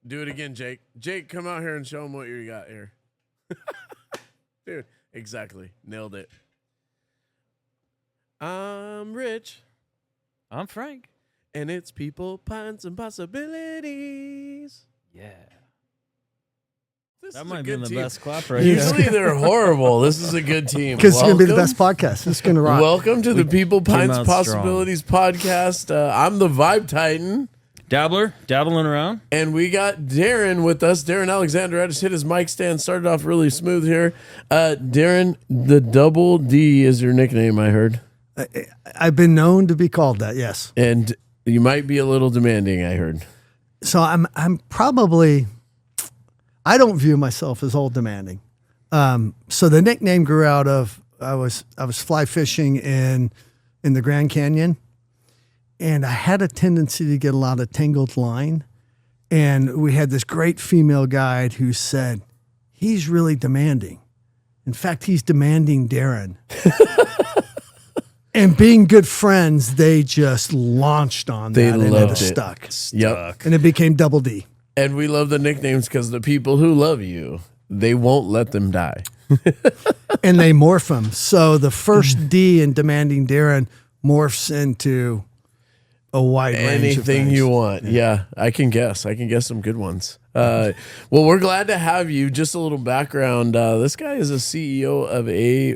Do it again, Jake. Jake, come out here and show them what you got here. Dude, exactly. Nailed it. I'm Rich. I'm Frank. And it's People, Pints, and Possibilities. Yeah. This That is might a be good the team. best clap right Usually they're horrible. This is a good team. Because it's going to be the best podcast. It's going to rock. Welcome to the People, Pints, out Possibilities podcast. I'm the Vibe Titan. Dabbling around. And we got Daren with us. Daren Alexander. I just hit his mic stand. Started off really smooth here. Daren, the Double D is your nickname, I heard. I've been known to be called that, yes. And you might be a little demanding, I heard. So I'm probably, I don't view myself as old demanding. So the nickname grew out of, I was fly fishing in the Grand Canyon, and I had a tendency to get a lot of tangled line. And we had this great female guide who said, he's really demanding. In fact, he's demanding Daren. And being good friends, they just launched on that and it stuck. Yep. And it became Double D. And we love the nicknames because the people who love you, they won't let them die. And they morph them. So the first D in demanding Daren morphs into a wide range of Anything things. you want. Yeah, I can guess. I can guess some good ones. Well, we're glad to have you. Just a little background. This guy is a CEO of a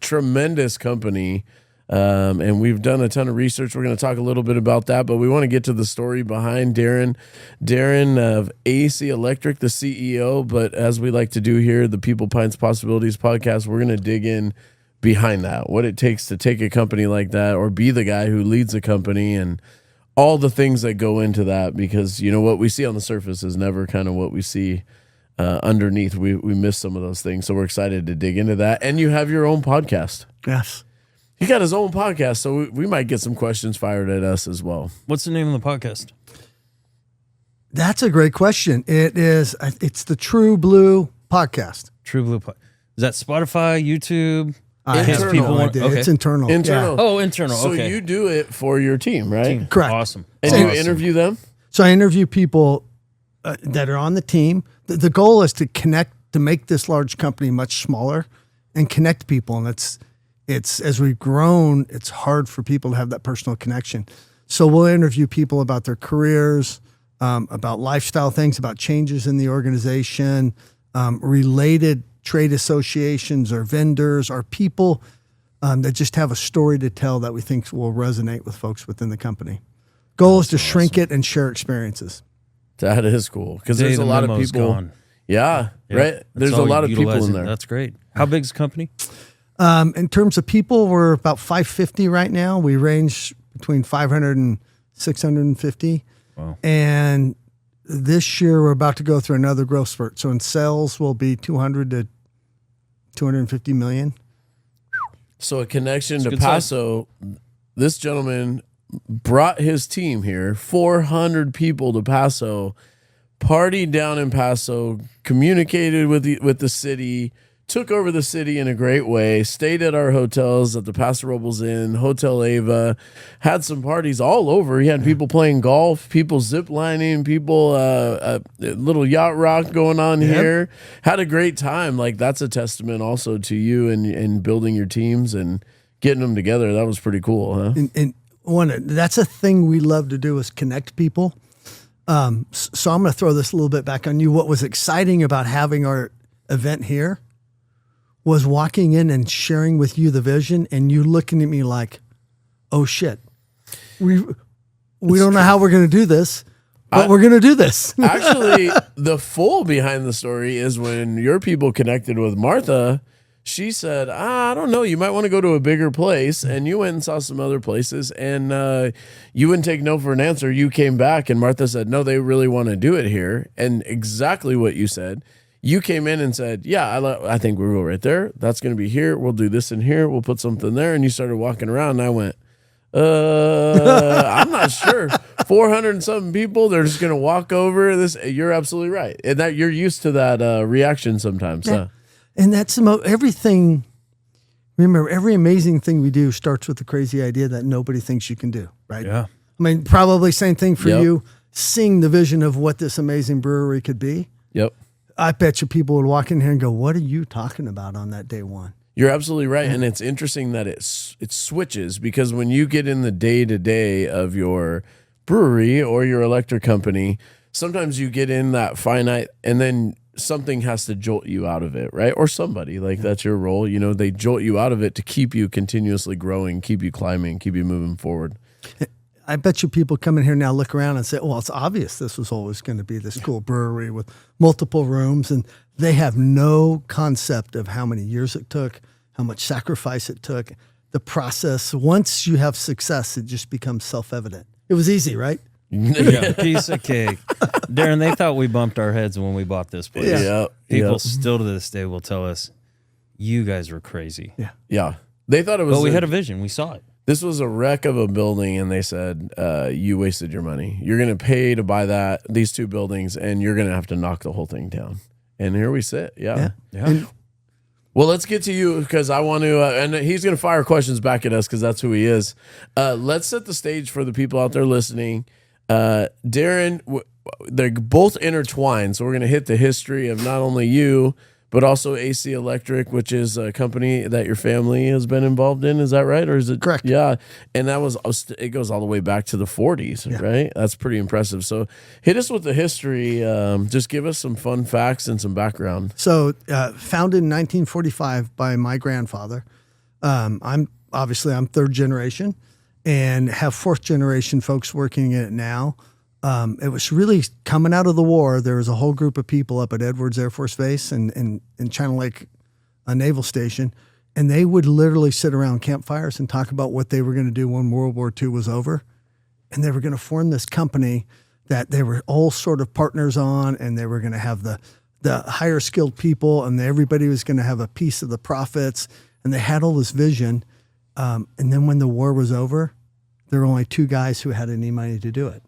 tremendous company. And we've done a ton of research. We're going to talk a little bit about that, but we want to get to the story behind Daren. Daren of AC Electric, the CEO, but as we like to do here, the People, Pints, Possibilities podcast, we're going to dig in behind that, what it takes to take a company like that or be the guy who leads a company and all the things that go into that, because, you know, what we see on the surface is never kind of what we see underneath. We miss some of those things, so we're excited to dig into that. And you have your own podcast. Yes. He got his own podcast, so we might get some questions fired at us as well. What's the name of the podcast? That's a great question. It's the True Blue podcast. True Blue Podcast. Is that Spotify, YouTube? I have Internal. no idea. Okay. It's internal. Internal. Yeah. Oh, internal. So Okay. you do it for your team, right? Correct. Awesome. And Awesome. you interview them? So I interview people that are on the team. The goal is to connect, to make this large company much smaller and connect people. And it's as we've grown, it's hard for people to have that personal connection. So we'll interview people about their careers, about lifestyle things, about changes in the organization, related trade associations or vendors or people that just have a story to tell that we think will resonate with folks within the company. Goal is to shrink it and share experiences. That is cool because there's a lot of people. Gone. Yeah, Yep. right. That's There's a all lot of people in utilizing. there. That's great. How big's the company? In terms of people, we're about 550 right now. We range between 500 and 650. Wow. And this year we're about to go through another growth spurt. So in sales, we'll be 200 to 250 million. So a connection to good Paso. This gentleman brought his team here, 400 people to Paso, partied down in Paso, communicated with the city, took over the city in a great way, stayed at our hotels at the Paso Robles Inn, Hotel Ava, had some parties all over. He had people playing golf, people zip lining, people a little yacht rock going on here. Had a great time. Like, that's a testament also to you and building your teams and getting them together. That was pretty cool, huh? And that's a thing we love to do is connect people. So I'm going to throw this a little bit back on you. What was exciting about having our event here was walking in and sharing with you the vision and you looking at me like, oh shit, we don't know how we're going to do this, but we're going to do this. Actually, the full behind the story is when your people connected with Martha, she said, I don't know, you might want to go to a bigger place. And you went and saw some other places and you wouldn't take no for an answer. You came back and Martha said, no, they really want to do it here. And exactly what you said. You came in and said, yeah, I think we'll go right there. That's going to be here. We'll do this in here. We'll put something there. And you started walking around and I went, I'm not sure. 400 and something people, they're just going to walk over this. You're absolutely right. And that you're used to that reaction sometimes. Yeah. And that's everything. Remember, every amazing thing we do starts with the crazy idea that nobody thinks you can do, right? Yeah. I mean, probably same thing for you. seeing the vision of what this amazing brewery could be, Yep. I bet you people would walk in here and go, what are you talking about on that day one? You're absolutely right. And it's interesting that it switches, because when you get in the day-to-day of your brewery or your electric company, sometimes you get in that finite and then something has to jolt you out of it, right? Or somebody, like that's your role. You know, they jolt you out of it to keep you continuously growing, keep you climbing, keep you moving forward. I bet you people come in here now, look around and say, well, it's obvious this was always going to be this cool brewery with multiple rooms. And they have no concept of how many years it took, how much sacrifice it took, the process. Once you have success, it just becomes self-evident. It was easy, right? Yeah, piece of cake. Daren, they thought we bumped our heads when we bought this place. Yeah. People still to this day will tell us, you guys were crazy. Yeah. They thought it was. But we had a vision. We saw it. This was a wreck of a building, and they said, you wasted your money. You're going to pay to buy these two buildings, and you're going to have to knock the whole thing down. And here we sit. Yeah. Well, let's get to you, because I want to, and he's going to fire questions back at us because that's who he is. Let's set the stage for the people out there listening. Daren, they're both intertwined, so we're going to hit the history of not only you, but also AC Electric, which is a company that your family has been involved in. Is that right? Or is it? Correct. Yeah. And it goes all the way back to the 40s, right? That's pretty impressive. So hit us with the history. Just give us some fun facts and some background. So founded in 1945 by my grandfather. I'm third generation and have fourth generation folks working in it now. It was really coming out of the war. There was a whole group of people up at Edwards Air Force Base and in China Lake Naval Station, and they would literally sit around campfires and talk about what they were going to do when World War II was over. And they were going to form this company that they were all sort of partners on, and they were going to have the higher skilled people, and everybody was going to have a piece of the profits. And they had all this vision. And then when the war was over, there were only two guys who had any money to do it.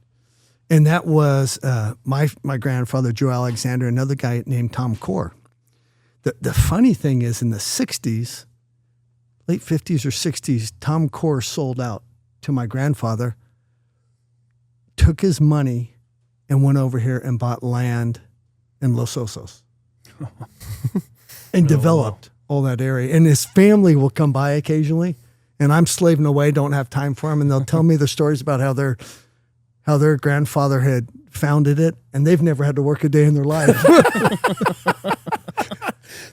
And that was my grandfather, Joe Alexander, another guy named Tom Core. The funny thing is, in the 60s, late 50s or 60s, Tom Core sold out to my grandfather, took his money, and went over here and bought land in Los Osos and developed all that area. And his family will come by occasionally, and I'm slaving away, don't have time for them, and they'll tell me the stories about how their grandfather had founded it, and they've never had to work a day in their life.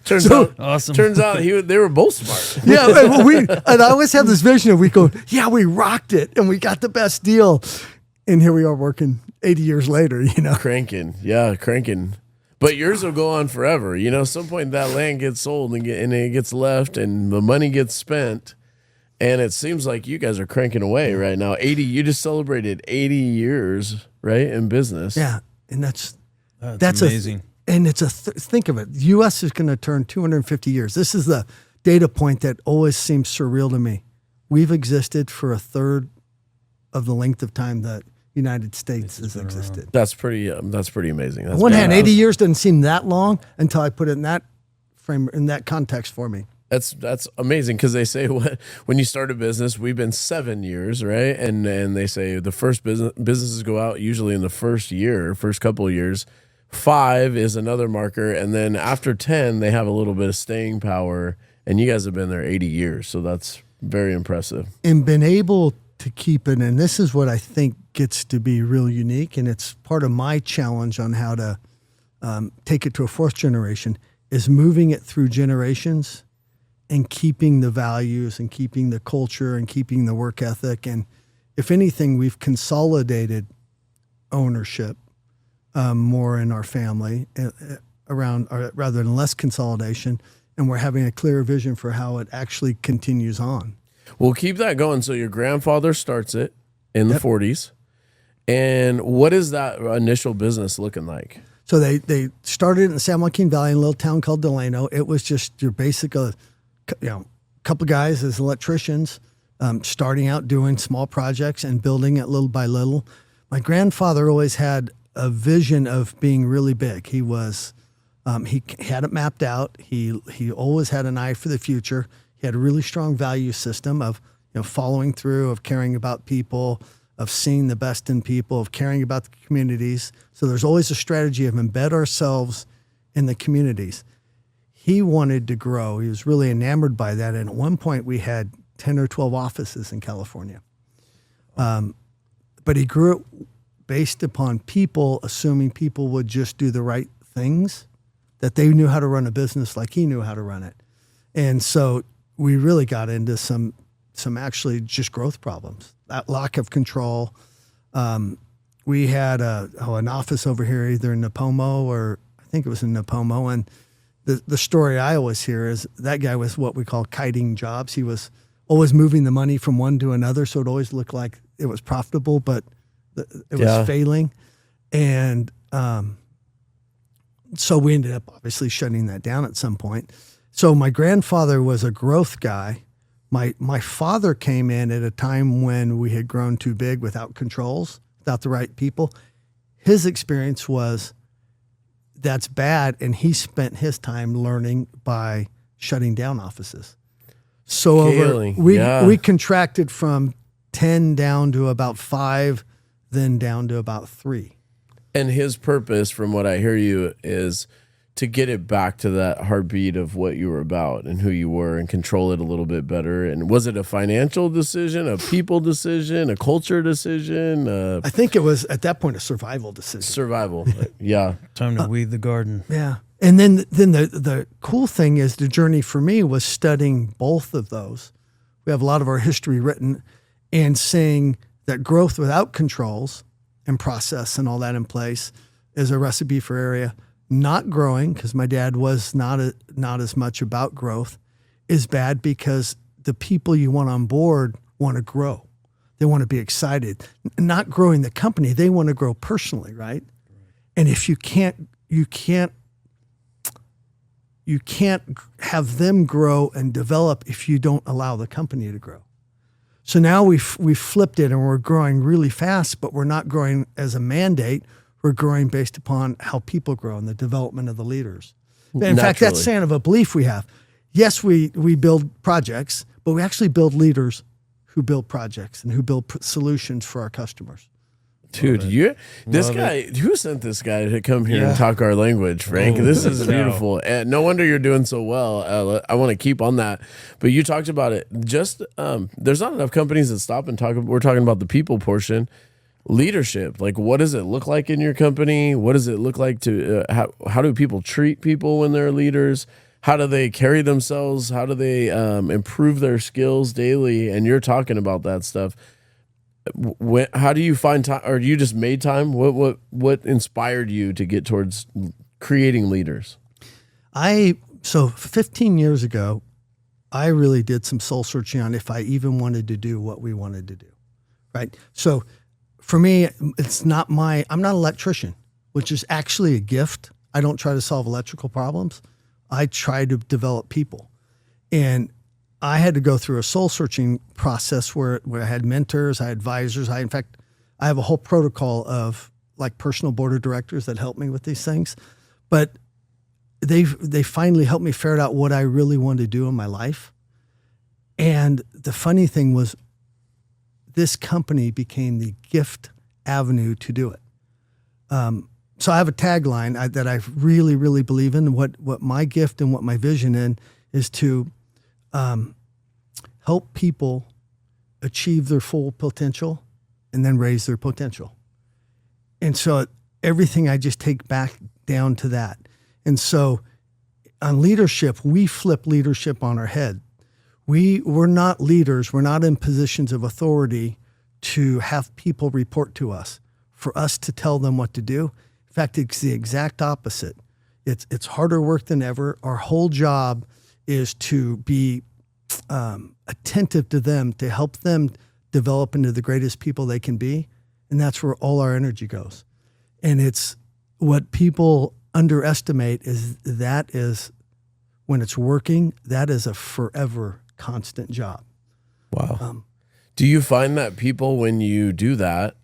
Turns out they were both smart. Yeah, and I always have this vision of we rocked it, and we got the best deal, and here we are working 80 years later. Cranking. But yours will go on forever. Some point that land gets sold and it gets left, and the money gets spent. And it seems like you guys are cranking away right now. You just celebrated 80 years, right, in business. Yeah, and that's amazing. Think of it. The U.S. is going to turn 250 years. This is the data point that always seems surreal to me. We've existed for a third of the length of time that United States has existed. That's pretty amazing. On one hand, 80 years doesn't seem that long until I put it in that frame, in that context for me. That's amazing, because they say when you start a business, we've been 7 years, right? And they say the first businesses go out usually in the first couple of years. 5 is another marker, and then after 10, they have a little bit of staying power. And you guys have been there 80 years, so that's very impressive. And been able to keep it, and this is what I think gets to be real unique, and it's part of my challenge on how to take it to a fourth generation, is moving it through generations and keeping the values and keeping the culture and keeping the work ethic. And if anything, we've consolidated ownership more in our family around, or rather than less consolidation. And we're having a clearer vision for how it actually continues on. We'll keep that going. So your grandfather starts it in the 40s. And what is that initial business looking like? So they started in the San Joaquin Valley in a little town called Delano. It was just your basic, couple guys as electricians, starting out doing small projects and building it little by little. My grandfather always had a vision of being really big. He was, he had it mapped out. He always had an eye for the future. He had a really strong value system of following through, of caring about people, of seeing the best in people, of caring about the communities. So there's always a strategy of embed ourselves in the communities. He wanted to grow. He was really enamored by that. And at one point we had 10 or 12 offices in California. But he grew it based upon people, assuming people would just do the right things, that they knew how to run a business like he knew how to run it. And so we really got into some actually just growth problems, that lack of control. We had an office over here, either in Napomo or I think it was in Napomo. And the story I always hear is that guy was what we call kiting jobs. He was always moving the money from one to another. So it always looked like it was profitable, but it was failing. And so we ended up obviously shutting that down at some point. So my grandfather was a growth guy. My father came in at a time when we had grown too big without controls, without the right people. His experience was that's bad, and he spent his time learning by shutting down offices. So we contracted from 10 down to about 5, then down to about 3. And his purpose, from what I hear you, is to get it back to that heartbeat of what you were about and who you were and control it a little bit better. And was it a financial decision, a people decision, a culture decision? I think it was, at that point, a survival decision. Survival, yeah. Time to weed the garden. Yeah. And then the cool thing is the journey for me was studying both of those. We have a lot of our history written and seeing that growth without controls and process and all that in place is a recipe for area. Not growing, because my dad was not as much about growth, is bad because the people you want on board want to grow. They want to be excited. Not growing the company, they want to grow personally, right? And if you can't have them grow and develop if you don't allow the company to grow. So now we've flipped it and we're growing really fast, but we're not growing as a mandate. We're growing based upon how people grow and the development of the leaders. In fact, that's kind of a belief we have. Yes, we build projects, but we actually build leaders who build projects and who build solutions for our customers. Dude, who sent this guy to come here and talk our language, Frank? This is beautiful. And no wonder you're doing so well. I want to keep on that. But you talked about it. Just there's not enough companies that stop and talk. We're talking about the people portion. Leadership, like what does it look like in your company? What does it look like to how do people treat people when they're leaders? How do they carry themselves? How do they improve their skills daily? And you're talking about that stuff. How do you find time, or you just made time? What inspired you to get towards creating leaders? So 15 years ago, I really did some soul searching on if I even wanted to do what we wanted to do, right? So for me, I'm not an electrician, which is actually a gift. I don't try to solve electrical problems. I try to develop people. And I had to go through a soul searching process where I had mentors, I had advisors. In fact, I have a whole protocol of like personal board of directors that help me with these things. But they finally helped me figure out what I really wanted to do in my life. And the funny thing was, this company became the gift avenue to do it. So I have a tagline that I really, really believe in. What my gift and what my vision in is to help people achieve their full potential and then raise their potential. And so everything I just take back down to that. And so on leadership, we flip leadership on our head. We're not leaders. We're not in positions of authority to have people report to us, for us to tell them what to do. In fact, it's the exact opposite. It's harder work than ever. Our whole job is to be attentive to them, to help them develop into the greatest people they can be. And that's where all our energy goes. And it's what people underestimate is when it's working, that is a forever constant job. Wow. Do you find that people, when you do that,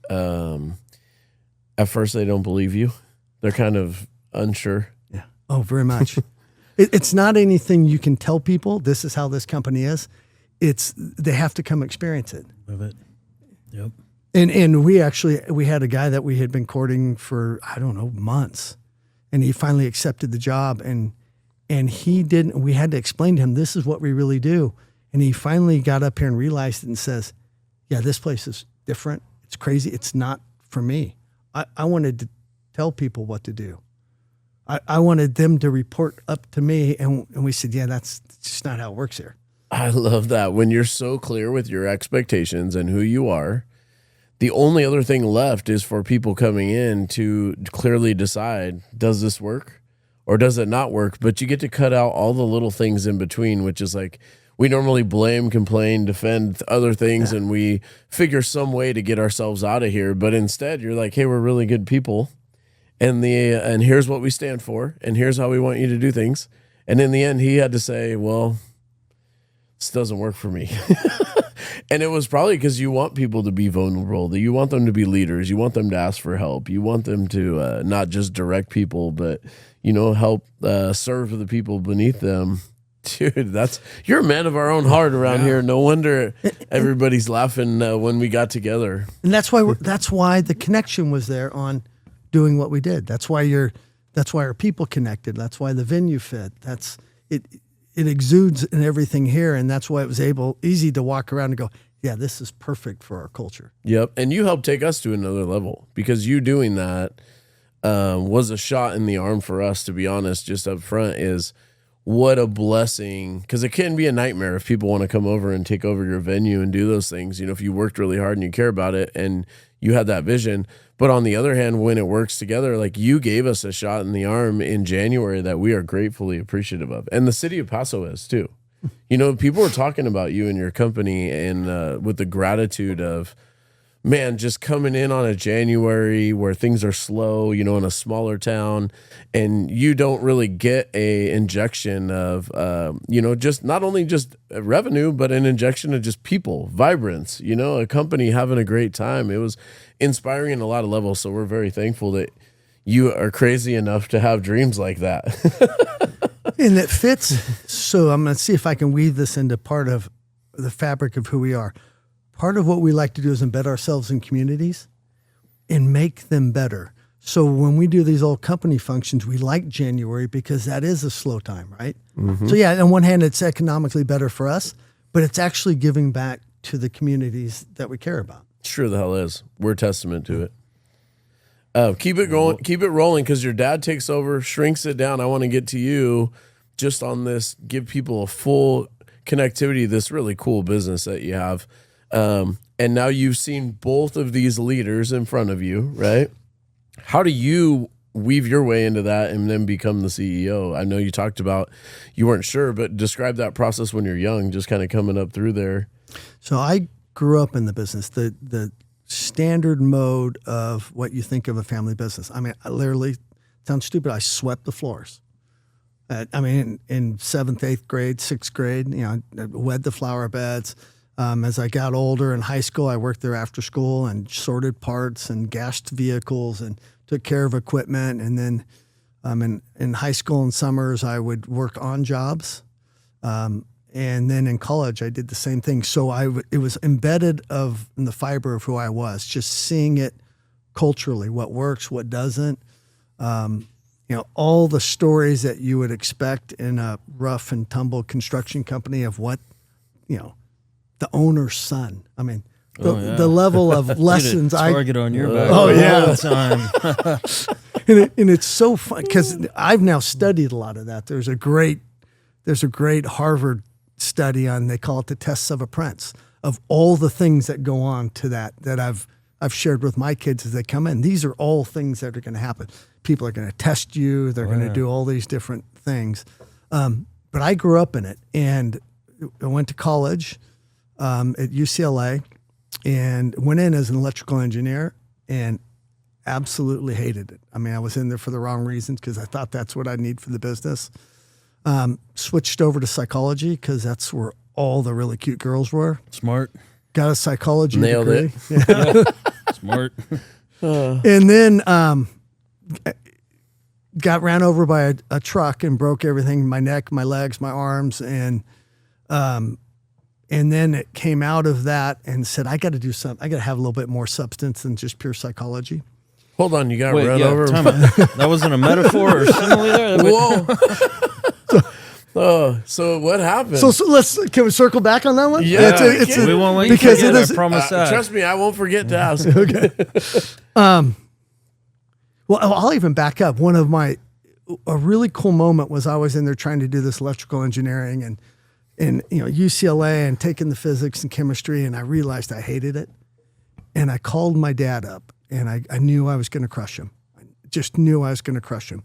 at first they don't believe you? They're kind of unsure. Yeah. Oh, very much. It's not anything you can tell people, this is how this company is. They have to come experience it. Love it. Yep. And we had a guy that we had been courting for, I don't know, months. And he finally accepted the job, and he didn't, we had to explain to him, this is what we really do. And he finally got up here and realized it and says, yeah, this place is different. It's crazy. It's not for me. I wanted to tell people what to do. I wanted them to report up to me. And we said, yeah, that's just not how it works here. I love that. When you're so clear with your expectations and who you are, the only other thing left is for people coming in to clearly decide, does this work or does it not work? But you get to cut out all the little things in between, which is like, we normally blame, complain, defend other things, and we figure some way to get ourselves out of here. But instead, you're like, hey, we're really good people, and here's what we stand for, and here's how we want you to do things. And in the end, he had to say, well, this doesn't work for me. And it was probably because you want people to be vulnerable, that you want them to be leaders, you want them to ask for help, you want them to not just direct people, but help serve the people beneath them. Dude, you're a man of our own heart around here. No wonder everybody's laughing when we got together. And that's why the connection was there on doing what we did. That's why our people connected. That's why the venue fit. It exudes in everything here, and that's why it was easy to walk around and go, yeah, this is perfect for our culture. Yep, and you helped take us to another level, because you doing that was a shot in the arm for us, to be honest, just up front, is what a blessing, because it can be a nightmare if people want to come over and take over your venue and do those things, if you worked really hard and you care about it and you had that vision. But on the other hand, when it works together, like you gave us a shot in the arm in January that we are gratefully appreciative of. And the city of Paso is too. People were talking about you and your company, and with the gratitude of, man, just coming in on a January where things are slow, in a smaller town, and you don't really get a injection of, just not only just revenue, but an injection of just people, vibrance, a company having a great time. It was inspiring in a lot of levels. So we're very thankful that you are crazy enough to have dreams like that. And it fits. So I'm going to see if I can weave this into part of the fabric of who we are. Part of what we like to do is embed ourselves in communities and make them better. So when we do these old company functions, we like January because that is a slow time, right? Mm-hmm. So yeah, on one hand, it's economically better for us, but it's actually giving back to the communities that we care about. Sure the hell is. We're a testament to it. Keep it going, keep it rolling, because your dad takes over, shrinks it down. I want to get to you just on this, give people a full connectivity to this really cool business that you have. And now you've seen both of these leaders in front of you, right? How do you weave your way into that and then become the CEO? I know you talked about you weren't sure, but describe that process when you're young, just kind of coming up through there. So I grew up in the business, the standard mode of what you think of a family business. I mean, I literally, sounds stupid, I swept the floors. In 7th, 8th grade, 6th grade, I wed the flower beds. As I got older in high school, I worked there after school and sorted parts and gashed vehicles and took care of equipment. And then in high school and summers, I would work on jobs. And then in college, I did the same thing. So it was embedded in the fiber of who I was, just seeing it culturally, what works, what doesn't. All the stories that you would expect in a rough and tumble construction company of what, the owner's son. I mean, the level of lessons target on your back. Oh yeah, all the time. and it's so fun because I've now studied a lot of that. There's a great Harvard study on, they call it the tests of a prince, of all the things that go on to that I've shared with my kids as they come in. These are all things that are going to happen. People are going to test you. They're going to do all these different things. But I grew up in it, and I went to college at UCLA and went in as an electrical engineer and absolutely hated it. I mean, I was in there for the wrong reasons because I thought that's what I need for the business. Switched over to psychology because that's where all the really cute girls were. Smart. Got a psychology Nailed degree. it. Yeah. Smart. And then got ran over by a truck and broke everything, my neck, my legs, my arms, and And then it came out of that and said, I got to do something. I got to have a little bit more substance than just pure psychology. Hold on, you got to run over. Time out. That wasn't a metaphor or simile there. Whoa. So what happened? So can we circle back on that one? Yeah. We won't let you because forget, it is. I promise that. Trust me, I won't forget to ask. Okay. Well, I'll even back up. A really cool moment was I was in there trying to do this electrical engineering and UCLA and taking the physics and chemistry, and I realized I hated it. And I called my dad up, and I knew I was going to crush him. I just knew I was going to crush him.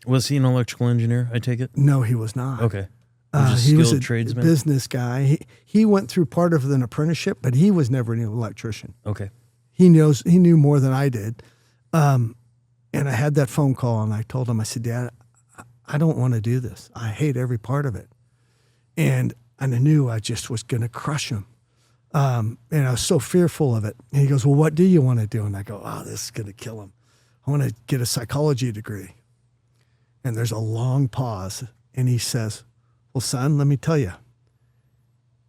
Was he an electrical engineer, I take it? No, he was not. Okay. He was a tradesman? business guy. He went through part of an apprenticeship, but he was never an electrician. Okay. He knew more than I did. And I had that phone call, and I told him, I said, Dad, I don't want to do this. I hate every part of it. And I knew I just was going to crush him. And I was so fearful of it. And he goes, well, what do you want to do? And I go, this is going to kill him. I want to get a psychology degree. And there's a long pause. And he says, well, son, let me tell you,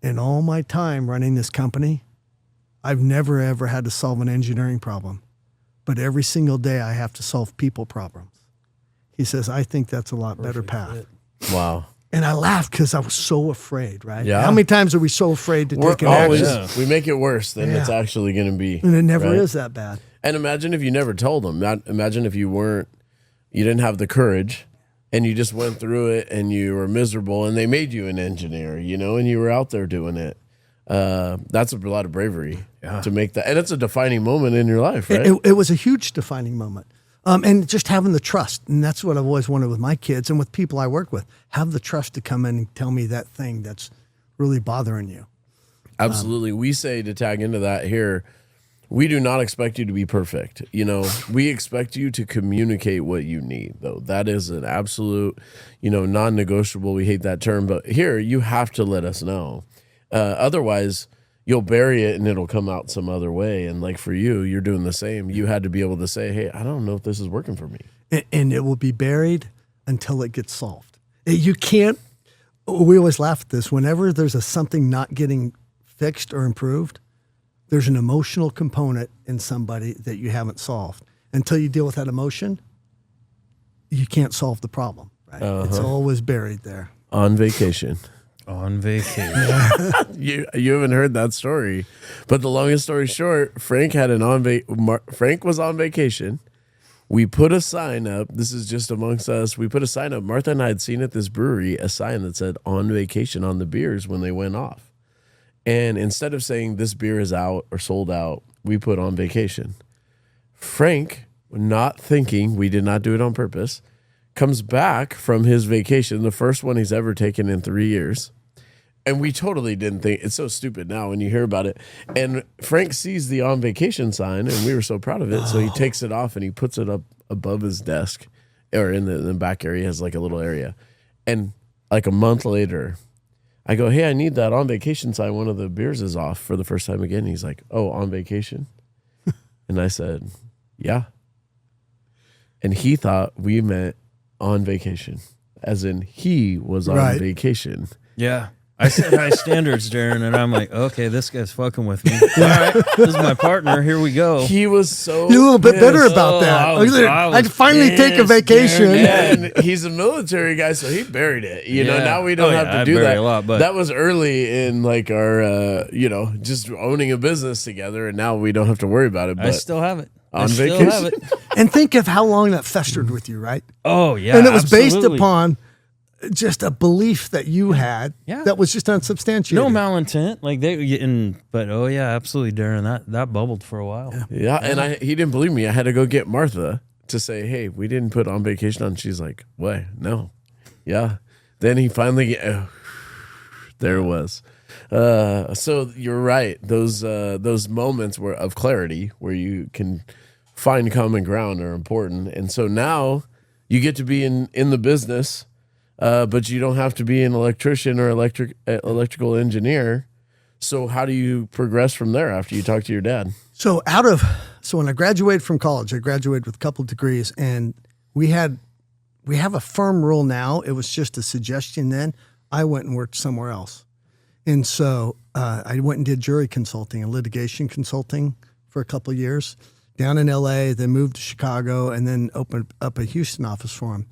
in all my time running this company, I've never, ever had to solve an engineering problem. But every single day I have to solve people problems. He says, I think that's a lot better path. Wow. And I laughed because I was so afraid, right? Yeah. How many times are we so afraid to take an Always, action? we make it worse than it's actually going to be. And it never right? is that bad. And imagine if you never told them. Imagine if you didn't have the courage and you just went through it and you were miserable and they made you an engineer, and you were out there doing it. That's a lot of bravery to make that. And it's a defining moment in your life, right? It was a huge defining moment. And just having the trust. And that's what I've always wanted with my kids and with people I work with. Have the trust to come in and tell me that thing that's really bothering you. Absolutely. We say, to tag into that here, we do not expect you to be perfect. We expect you to communicate what you need, though. That is an absolute, non-negotiable. We hate that term, but here you have to let us know. Otherwise, you'll bury it and it'll come out some other way. And like for you, you're doing the same. You had to be able to say, hey, I don't know if this is working for me. And it will be buried until it gets solved. You can't, we always laugh at this. Whenever there's something not getting fixed or improved, there's an emotional component in somebody that you haven't solved. Until you deal with that emotion, you can't solve the problem. Right? It's always buried there. On vacation. On vacation. You haven't heard that story, but the longest story short, Frank was on vacation. We put a sign up. This is just amongst us. We put a sign up. Martha and I had seen at this brewery a sign that said "on vacation" on the beers when they went off. And instead of saying this beer is out or sold out, we put "on vacation." Frank, not thinking, we did not do it on purpose, comes back from his vacation, the first one he's ever taken in 3 years. And we totally didn't think, it's so stupid now when you hear about it. And Frank sees the "on vacation" sign, and we were so proud of it. So he takes it off and he puts it up above his desk, or in the back area. He has like a little area. And like a month later, I go, hey, I need that "on vacation" sign. One of the beers is off for the first time again. He's like, oh, on vacation? And I said, yeah. And he thought we meant on vacation, as in he was on vacation. Yeah. I set high standards, Daren, and I'm like, okay, this guy's fucking with me. All right, this is my partner. Here we go. He was so You're a little bit pissed. bitter about that. I finally take a vacation. And he's a military guy, so he buried it. Now we don't have to do that. A lot, but that was early in like our, just owning a business together, and now we don't have to worry about it. But I still have it. On vacation. And think of how long that festered with you, right? Oh, yeah. And it was based absolutely. upon just a belief that you had that was just unsubstantiated. No malintent, but absolutely, Daren. That bubbled for a while. Yeah, and he didn't believe me. I had to go get Martha to say, hey, we didn't put "on vacation" on. She's like, what? No. Yeah. Then he finally there it was. So you're right. Those moments of clarity where you can find common ground are important. And so now you get to be in the business. But you don't have to be an electrician or electrical engineer. So how do you progress from there after you talk to your dad? So when I graduated from college, I graduated with a couple of degrees, and we have a firm rule now. It was just a suggestion then. I went and worked somewhere else. And so I went and did jury consulting and litigation consulting for a couple of years down in L.A., then moved to Chicago, and then opened up a Houston office for him.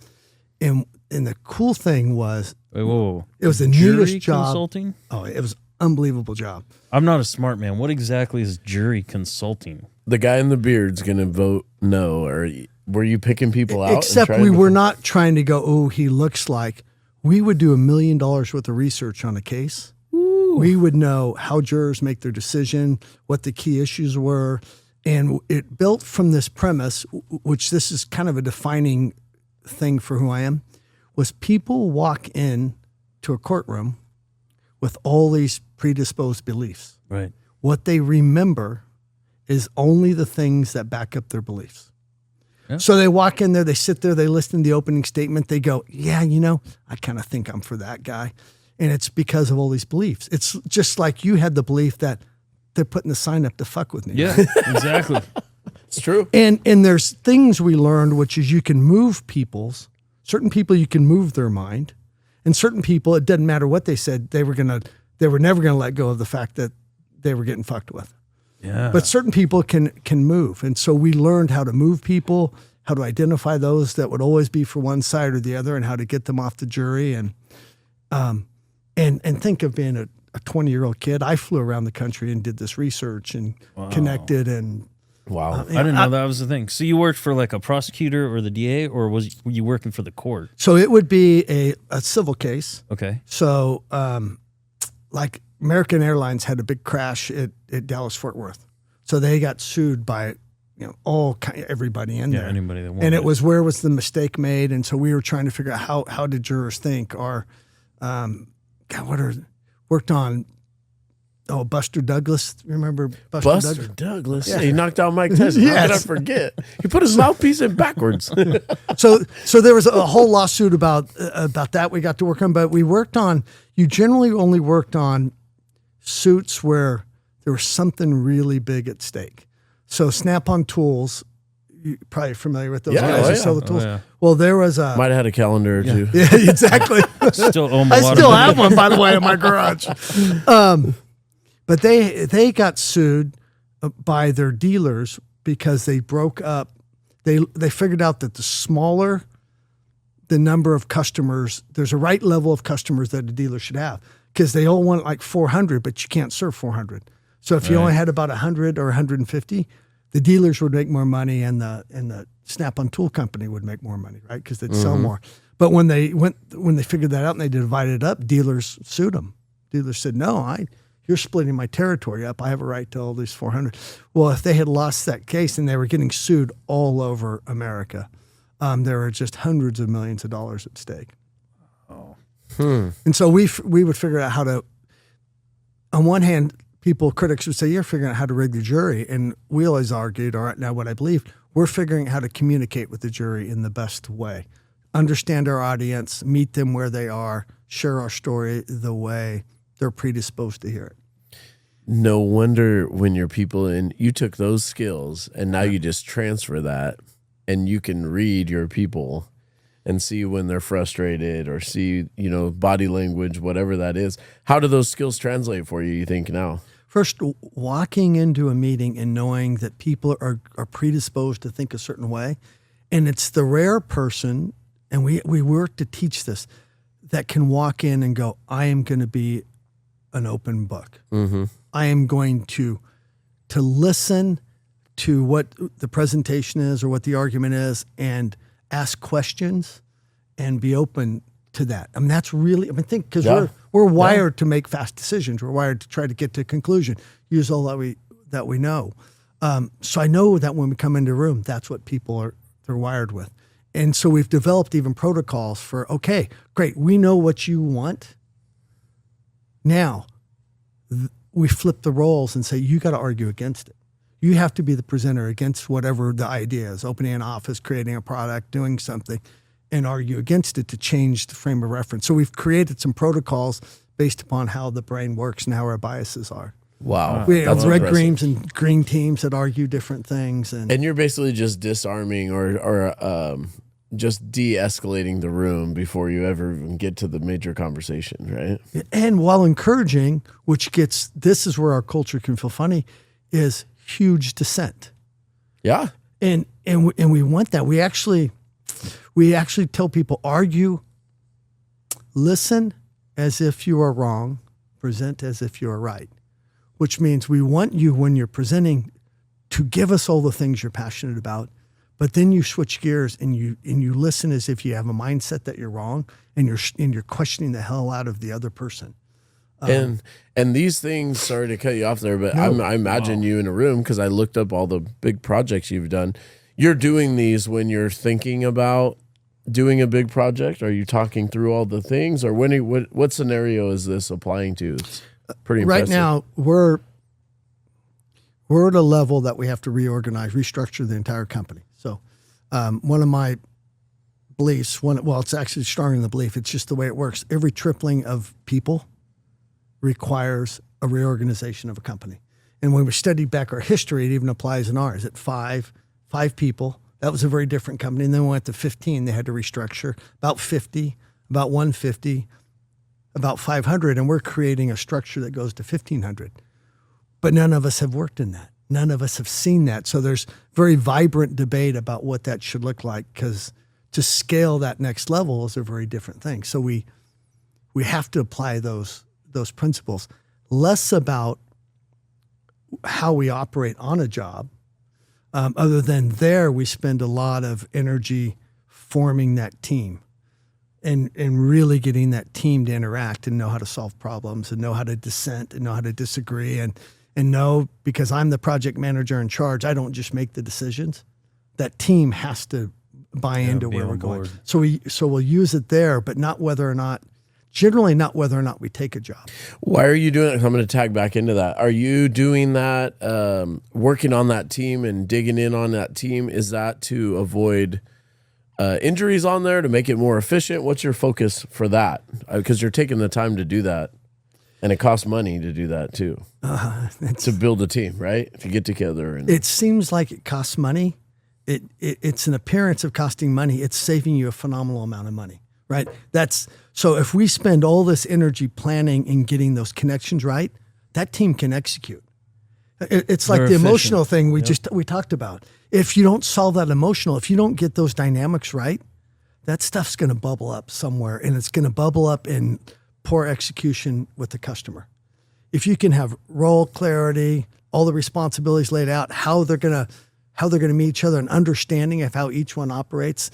And the cool thing was, Wait, whoa. it was the Jury newest job. consulting? Oh, it was an unbelievable job. I'm not a smart man. What exactly is jury consulting? The guy in the beard's going to vote no, or were you picking people out? Except we were not trying to go, oh, he looks like. We would do $1 million worth of research on a case. Ooh. We would know how jurors make their decision, what the key issues were. And it built from this premise, which this is kind of a defining thing for who I am, was people walk in to a courtroom with all these predisposed beliefs. Right. What they remember is only the things that back up their beliefs. Yeah. So they walk in there, they sit there, they listen to the opening statement, they go, yeah, I kind of think I'm for that guy. And it's because of all these beliefs. It's just like you had the belief that they're putting the sign up to fuck with me. Yeah, exactly. It's true. And there's things we learned, which is you can move certain people you can move their mind, and certain people, it doesn't matter what they said, they were never gonna let go of the fact that they were getting fucked with. Yeah. But certain people can move. And so we learned how to move people, how to identify those that would always be for one side or the other, and how to get them off the jury. And think of being a 20-year-old kid. I flew around the country and did this research and connected and wow. I didn't know that was the thing. So you worked for like a prosecutor or the DA, or were you working for the court? So it would be a civil case. Okay. So like American Airlines had a big crash at Dallas Fort Worth. So they got sued by everybody in there. Anybody that wanted. And it was, where was the mistake made? And so we were trying to figure out how did jurors think, or worked on Buster Douglas. Remember Buster Douglas? Yeah. He knocked out Mike Tyson. How Yes. could I forget? He put his mouthpiece in backwards. So there was a whole lawsuit about that we got to work on, but you generally only worked on suits where there was something really big at stake. So Snap-on Tools, you're probably familiar with those guys who sell the tools. yeah. Well, there was a... Might have had a calendar or two. Yeah, exactly. Still own a I lot still of have one, by the way, in my garage. But they got sued by their dealers because they broke up. They figured out that the smaller the number of customers, there's a right level of customers that a dealer should have, because they all want like 400, but you can't serve 400. So if you only had about 100 or 150, the dealers would make more money, and the Snap-on tool company would make more money, right? Because they'd sell more. But when they figured that out and they divided it up, dealers sued them. Dealers said, "No, you're splitting my territory up. I have a right to all these 400." Well, if they had lost that case and they were getting sued all over America, there were just hundreds of millions of dollars at stake. Oh. And so we would figure out how to, on one hand, critics would say, you're figuring out how to rig the jury. And we always argued, or now what I believe, we're figuring out how to communicate with the jury in the best way. Understand our audience, meet them where they are, share our story the way they're predisposed to hear it. No wonder when your people, and you took those skills and now you just transfer that, and you can read your people and see when they're frustrated, or see, body language, whatever that is. How do those skills translate for you think, now? First, walking into a meeting and knowing that people are predisposed to think a certain way. And it's the rare person, and we work to teach this, that can walk in and go, I am going to be an open book. Mm-hmm. I am going to listen to what the presentation is or what the argument is, and ask questions and be open to that. I mean, that's really, think, because we're wired to make fast decisions. We're wired to try to get to a conclusion, use all that we know. So I know that when we come into a room, that's what they're wired with. And so we've developed even protocols for, okay, great, we know what you want. Now, we flip the roles and say, you got to argue against it. You have to be the presenter against whatever the idea is, opening an office, creating a product, doing something, and argue against it to change the frame of reference. So we've created some protocols based upon how the brain works and how our biases are. Wow. We have red, impressive. greens, and green teams that argue different things. And you're basically just disarming or just de-escalating the room before you ever even get to the major conversation, right? And while encouraging, this is where our culture can feel funny, is huge dissent. Yeah. And we want that. We actually tell people, argue, listen as if you are wrong, present as if you are right, which means we want you, when you're presenting, to give us all the things you're passionate about, but then you switch gears and you listen as if you have a mindset that you're wrong, and you're questioning the hell out of the other person. And these things, sorry to cut you off there, but I imagine you in a room, because I looked up all the big projects you've done. You're doing these when you're thinking about doing a big project. Are you talking through all the things, or what scenario is this applying to? It's pretty impressive. Right now, we're at a level that we have to reorganize, restructure the entire company. So one of my beliefs, it's actually stronger than the belief, it's just the way it works. Every tripling of people requires a reorganization of a company. And when we studied back our history, it even applies in ours. At five people, that was a very different company. And then we went to 15, they had to restructure. About 50, about 150, about 500, and we're creating a structure that goes to 1,500. But none of us have worked in that. None of us have seen that. So there's very vibrant debate about what that should look like, because to scale that next level is a very different thing. So we have to apply those principles, less about how we operate on a job. Other than there, we spend a lot of energy forming that team and really getting that team to interact and know how to solve problems and know how to dissent and know how to disagree and know, because I'm the project manager in charge, I don't just make the decisions. That team has to buy into where we're going. So we'll use it there, but generally not whether or not we take a job. Why are you doing it? I'm going to tag back into that. Are you doing that, working on that team and digging in on that team? Is that to avoid injuries on there, to make it more efficient? What's your focus for that? Because you're taking the time to do that, and it costs money to do that too. To build a team, right? To get together. It seems like it costs money. It's an appearance of costing money. It's saving you a phenomenal amount of money, right? So if we spend all this energy planning and getting those connections right, that team can execute. It's like the emotional thing we talked about. If you don't solve that emotional, if you don't get those dynamics right, that stuff's going to bubble up somewhere, and it's going to bubble up in poor execution with the customer. If you can have role clarity, all the responsibilities laid out, how they're going to meet each other, and understanding of how each one operates,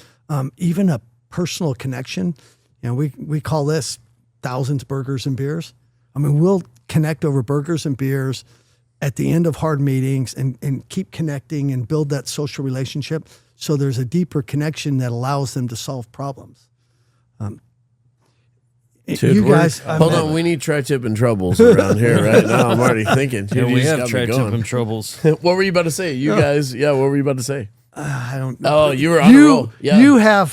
even a personal connection. We call this thousands, burgers, and beers. I mean, we'll connect over burgers and beers at the end of hard meetings and keep connecting and build that social relationship, so there's a deeper connection that allows them to solve problems. Dude, you guys, hold on. We need tri-tip and troubles around here right now. I'm already thinking. Yeah, we have tri-tip and troubles. What were you about to say? You guys, what were you about to say? I don't know. Oh, you were on a roll. Yeah.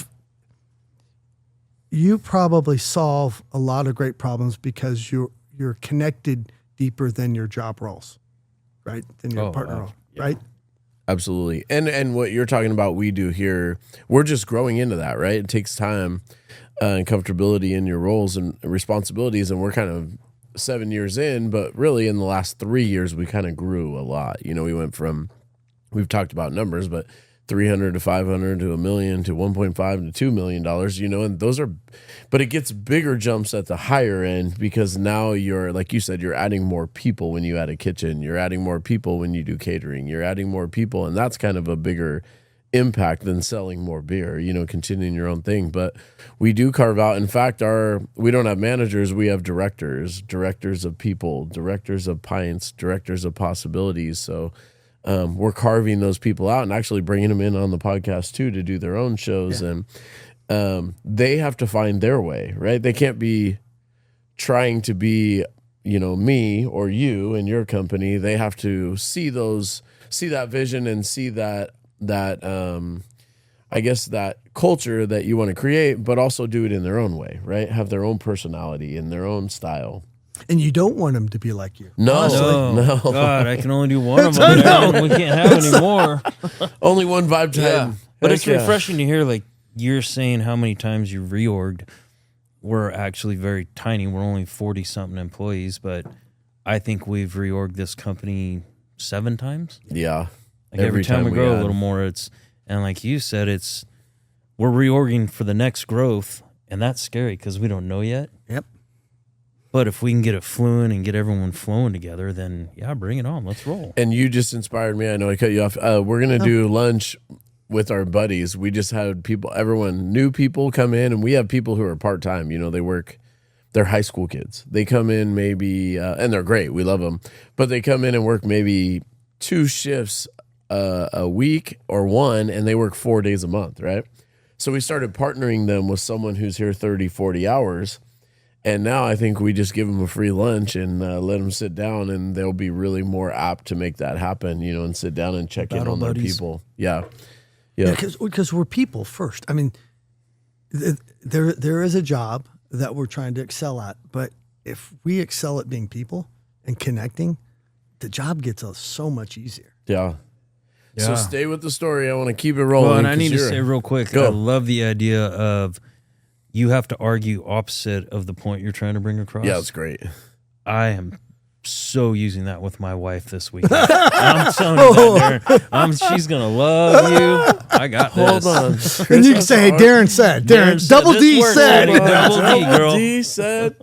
You probably solve a lot of great problems because you're connected deeper than your job roles, right? Than your partner role, right? Absolutely. And what you're talking about, we do here, we're just growing into that, right? It takes time and comfortability in your roles and responsibilities, and we're kind of 7 years in, but really in the last 3 years, we kind of grew a lot. We went from, we've talked about numbers, but 300 to 500 to $1 million to 1.5 to $2 million, and those are, but it gets bigger jumps at the higher end, because now you're, like you said, you're adding more people when you add a kitchen, you're adding more people when you do catering, you're adding more people, and that's kind of a bigger impact than selling more beer, continuing your own thing. But we do carve out, in fact, we don't have managers, we have directors of people, directors of pints, directors of possibilities. So we're carving those people out and actually bringing them in on the podcast too, to do their own shows. Yeah. And they have to find their way, right? They can't be trying to be, me or you and your company. They have to see that vision and see that I guess that culture that you want to create, but also do it in their own way, right? Have their own personality and their own style. And you don't want them to be like you. No. God, I can only do one of them. We can't have any more. Only one vibe time. Yeah. But it's refreshing to hear, like, you're saying how many times you reorged. We're actually very tiny. We're only 40-something employees, but I think we've reorged this company 7 times. Yeah. Like every time we grow a little more, and like you said, we're reorging for the next growth, and that's scary because we don't know yet. Yep. But if we can get it fluent and get everyone flowing together, then yeah, bring it on. Let's roll. And you just inspired me. I know I cut you off. We're going to do lunch with our buddies. We just had new people come in, and we have people who are part-time. They're high school kids. They come in maybe, and they're great. We love them. But they come in and work maybe 2 shifts a week or 1, and they work 4 days a month, right? So we started partnering them with someone who's here 30, 40 hours. And now I think we just give them a free lunch and let them sit down, and they'll be really more apt to make that happen, and sit down and check in on their people. Yeah. Yeah, because we're people first. I mean, there is a job that we're trying to excel at, but if we excel at being people and connecting, the job gets us so much easier. Yeah. So stay with the story. I want to keep it rolling. Well, and I need to say real quick, I love the idea of you have to argue opposite of the point you're trying to bring across. Yeah, it's great. I am so using that with my wife this week. I'm telling you that, Darren. She's going to love you. I got this. Hold on. And you can say, Darren said. Double D said. Double D, girl. D said.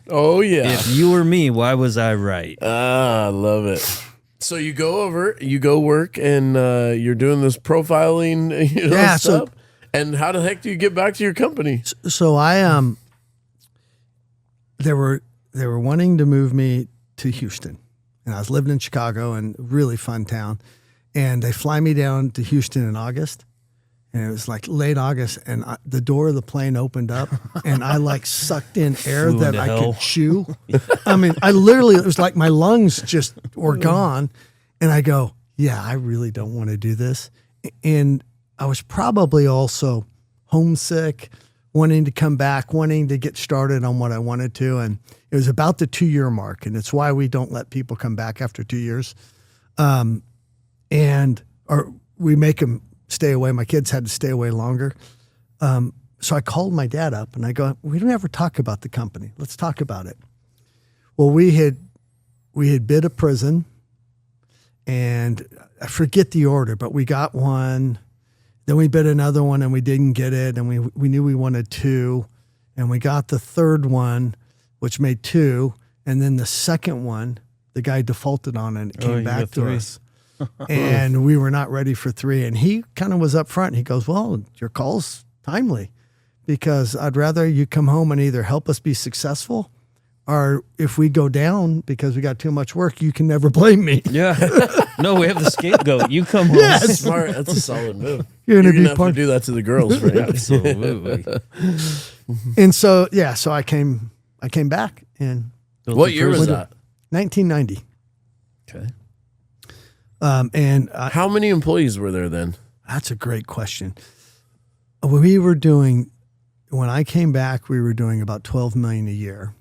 Oh, yeah. If you were me, why was I right? I love it. So you go work, and you're doing this profiling stuff. So, and how the heck do you get back to your company? So they were wanting to move me to Houston, and I was living in Chicago, and really fun town. And they fly me down to Houston in August, and it was like late August, and the door of the plane opened up, and I sucked in air that I could chew. I mean, it was like my lungs just were gone, and I go, yeah, I really don't want to do this. And I was probably also homesick, wanting to come back, wanting to get started on what I wanted to. And it was about the 2-year mark. And it's why we don't let people come back after 2 years. Or we make them stay away. My kids had to stay away longer. So I called my dad up and I go, we don't ever talk about the company. Let's talk about it. Well, we had bid a prison, and I forget the order, but we got one. Then we bid another one and we didn't get it. And we knew we wanted 2, and we got the third one, which made 2. And then the second one, the guy defaulted on it and it came back to 3. us. And we were not ready for 3. And he kind of was up front. He goes, well, your call's timely, because I'd rather you come home and either help us be successful, or if we go down because we got too much work, you can never blame me. Yeah. No, we have the scapegoat. You come home. Yes. Smart. That's a solid move. You're gonna be have to do that to the girls, right? Absolutely. And so I came back in What year was that? 1990. Okay. And How many employees were there then? that's a great question. When I came back, we were doing about $12 million a year.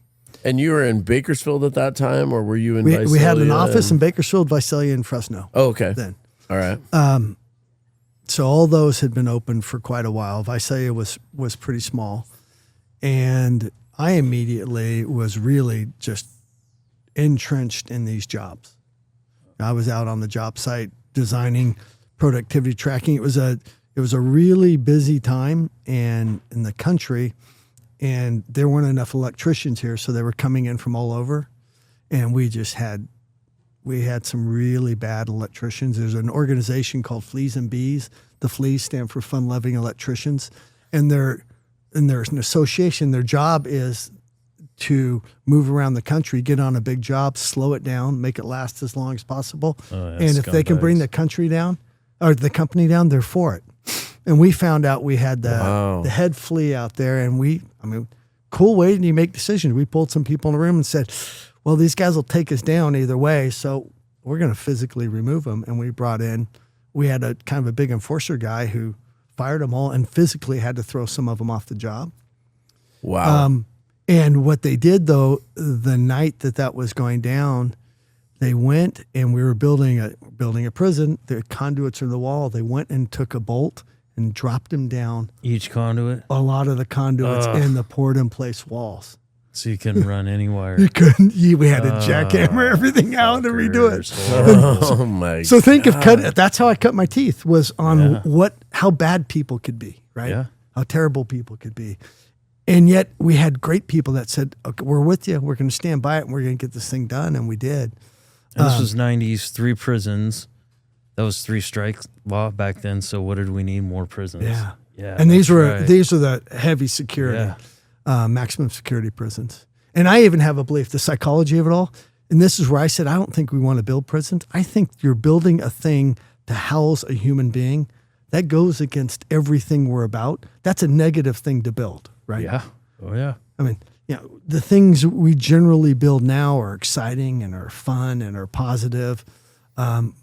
And you were in Bakersfield at that time, or were you in We Visalia? had an office in Bakersfield, Visalia, and Fresno. Oh, okay. Then. All right. So all those had been open for quite a while. Visalia was pretty small. And I immediately was really just entrenched in these jobs. I was out on the job site designing productivity tracking. It was a really busy time in the country, and there weren't enough electricians here, so they were coming in from all over. And we had some really bad electricians. There's an organization called Fleas and Bees. The Fleas stand for Fun-Loving Electricians. And they're an association. Their job is to move around the country, get on a big job, slow it down, make it last as long as possible. And if they can bring the country down or the company down, they're for it. And we found out we had the head flea out there, and cool way you make decisions. We pulled some people in the room and said, well, these guys will take us down either way, so we're going to physically remove them. And we had a kind of a big enforcer guy who fired them all and physically had to throw some of them off the job. Wow. And what they did, though, the night that was going down, they went and we were building a prison. The conduits are in the wall. They went and took a bolt and dropped them down Each conduit, a lot of the conduits and the poured in place walls. so you can run anywhere. You couldn't. We had to jackhammer everything out and redo it. Oh my! So think of cut. That's how I cut my teeth, was on how bad people could be, right? Yeah. How terrible people could be. And yet we had great people that said, okay, we're with you. We're going to stand by it and we're going to get this thing done. And we did. And this was 90s, 3 prisons. That was 3 strike law back then. So what did we need? More prisons. Yeah. Yeah. And these are right. the heavy security, maximum security prisons. And I even have a belief, the psychology of it all. And this is where I said, I don't think we want to build prisons. I think you're building a thing to house a human being. That goes against everything we're about. That's a negative thing to build, right? Yeah. Oh, yeah. I mean, the things we generally build now are exciting and are fun and are positive. And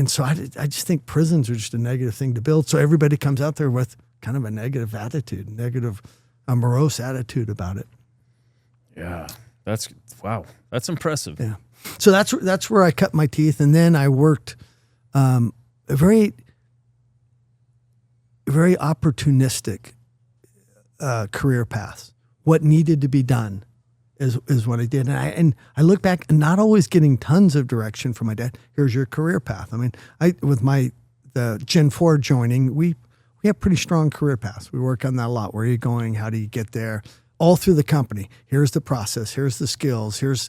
so I just think prisons are just a negative thing to build. So everybody comes out there with kind of a negative attitude, a morose attitude about it. Yeah. Wow. That's impressive. Yeah. So that's where I cut my teeth. And then I worked a very opportunistic career paths. What needed to be done is what I did. And I look back and not always getting tons of direction from my dad. Here's your career path. I mean, with the Gen 4 joining, we have pretty strong career paths. We work on that a lot. Where are you going? How do you get there? All through the company. Here's the process. Here's the skills. Here's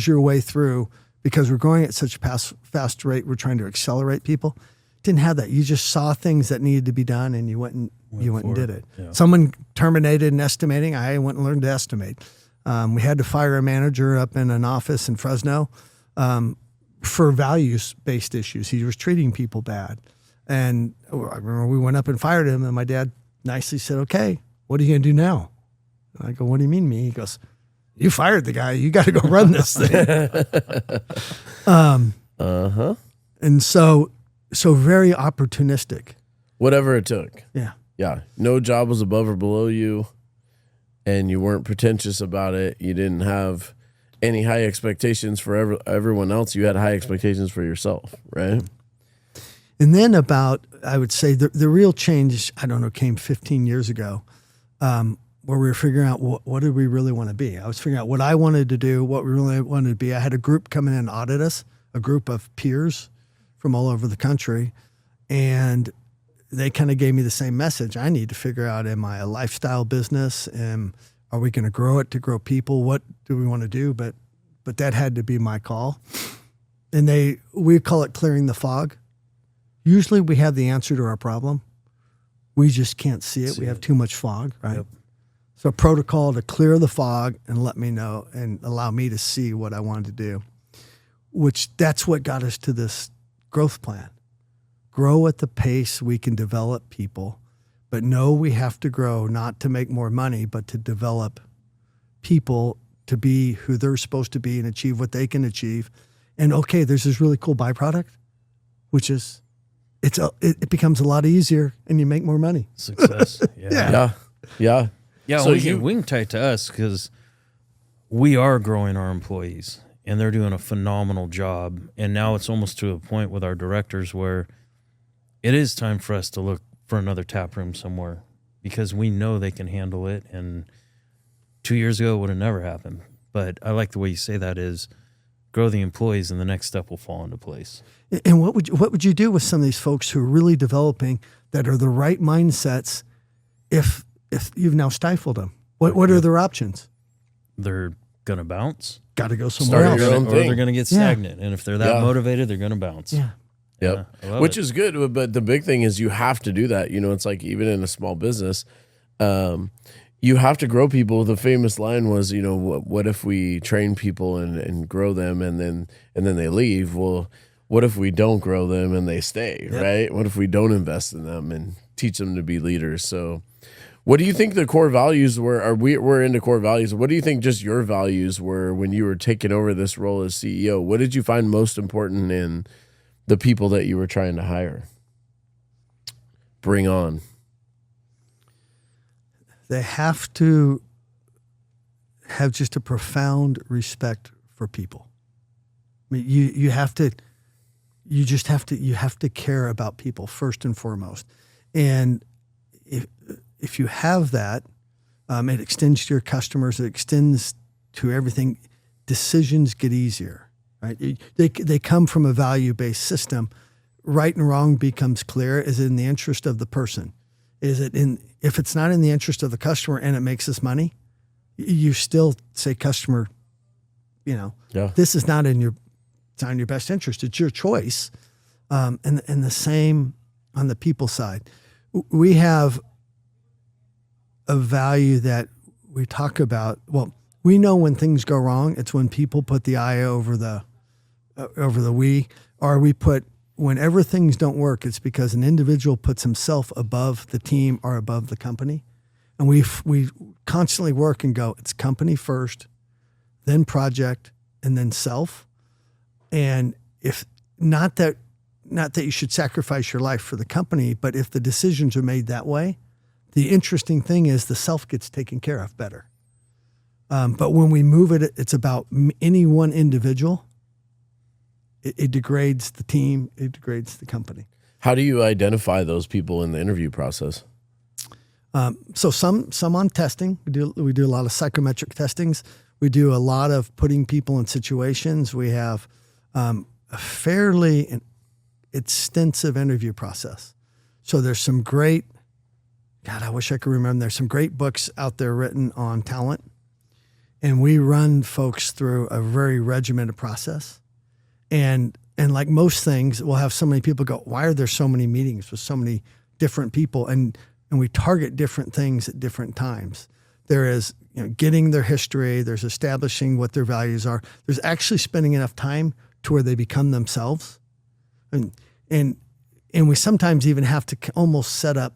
your way through. Because we're growing at such a fast rate, we're trying to accelerate people. Didn't have that. You just saw things that needed to be done, and you went and did it. Yeah. Someone terminated an estimating. I went and learned to estimate. We had to fire a manager up in an office in Fresno for values-based issues. He was treating people bad. And I remember we went up and fired him, and my dad nicely said, okay, what are you going to do now? And I go, what do you mean me? He goes, you fired the guy. You got to go run this thing. And so very opportunistic. Whatever it took. Yeah. Yeah. No job was above or below you, and you weren't pretentious about it. You didn't have any high expectations for everyone else. You had high expectations for yourself, right? And then I would say the real change, I don't know, came 15 years ago, where we were figuring out what did we really want to be. I was figuring out what I wanted to do, what we really wanted to be. I had a group come in and audit us, a group of peers from all over the country, and they kind of gave me the same message. I need to figure out, am I a lifestyle business? Are we going to grow it to grow people? What do we want to do? But that had to be my call. And we call it clearing the fog. Usually we have the answer to our problem. We just can't see it. We have too much fog, right? Yep. So a protocol to clear the fog and let me know and allow me to see what I wanted to do, which that's what got us to this growth plan. Grow at the pace we can develop people, but know we have to grow not to make more money, but to develop people to be who they're supposed to be and achieve what they can achieve. And okay, there's this really cool byproduct, which is it becomes a lot easier and you make more money. Success. Yeah. Yeah. So we can tie it to us because we are growing our employees and they're doing a phenomenal job. And now it's almost to a point with our directors where it is time for us to look for another tap room somewhere because we know they can handle it. And 2 years ago, it would have never happened. But I like the way you say that is grow the employees and the next step will fall into place. And what would you do with some of these folks who are really developing that are the right mindsets if you've now stifled them? What are their options? They're going to bounce. Got to go somewhere else. Or they're going to get stagnant. And if they're that motivated, they're going to bounce. Yeah. Yep. Which is good. But the big thing is you have to do that. It's like even in a small business, you have to grow people. The famous line was, what if we train people and grow them and then they leave? Well, what if we don't grow them and they stay, right? What if we don't invest in them and teach them to be leaders? So what do you think the core values were? We're into core values. What do you think just your values were when you were taking over this role as CEO? What did you find most important in the people that you were trying to hire? Bring on. They have to have just a profound respect for people. I mean, you have to care about people first and foremost. And if you have that, it extends to your customers. It extends to everything. Decisions get easier, right? They come from a value-based system. Right and wrong becomes clear. Is it in the interest of the person? If it's not in the interest of the customer and it makes us money, you still say, customer, this is not in your best interest. It's your choice. And the same on the people side. We have a value that we talk about. Well, we know when things go wrong, it's when people put the I over the we, or we put, whenever things don't work, it's because an individual puts himself above the team or above the company. And we constantly work and go, it's company first, then project, and then self. And if not that you should sacrifice your life for the company, but if the decisions are made that way, the interesting thing is the self gets taken care of better. But when we move it, it's about any one individual. It degrades the team. It degrades the company. How do you identify those people in the interview process? So some on testing. We do a lot of psychometric testings. We do a lot of putting people in situations. We have a fairly extensive interview process. So there's some great, God, I wish I could remember. There's some great books out there written on talent. And we run folks through a very regimented process. And like most things, we'll have so many people go, why are there so many meetings with so many different people? And we target different things at different times. There is getting their history. There's establishing what their values are. There's actually spending enough time to where they become themselves. And we sometimes even have to almost set up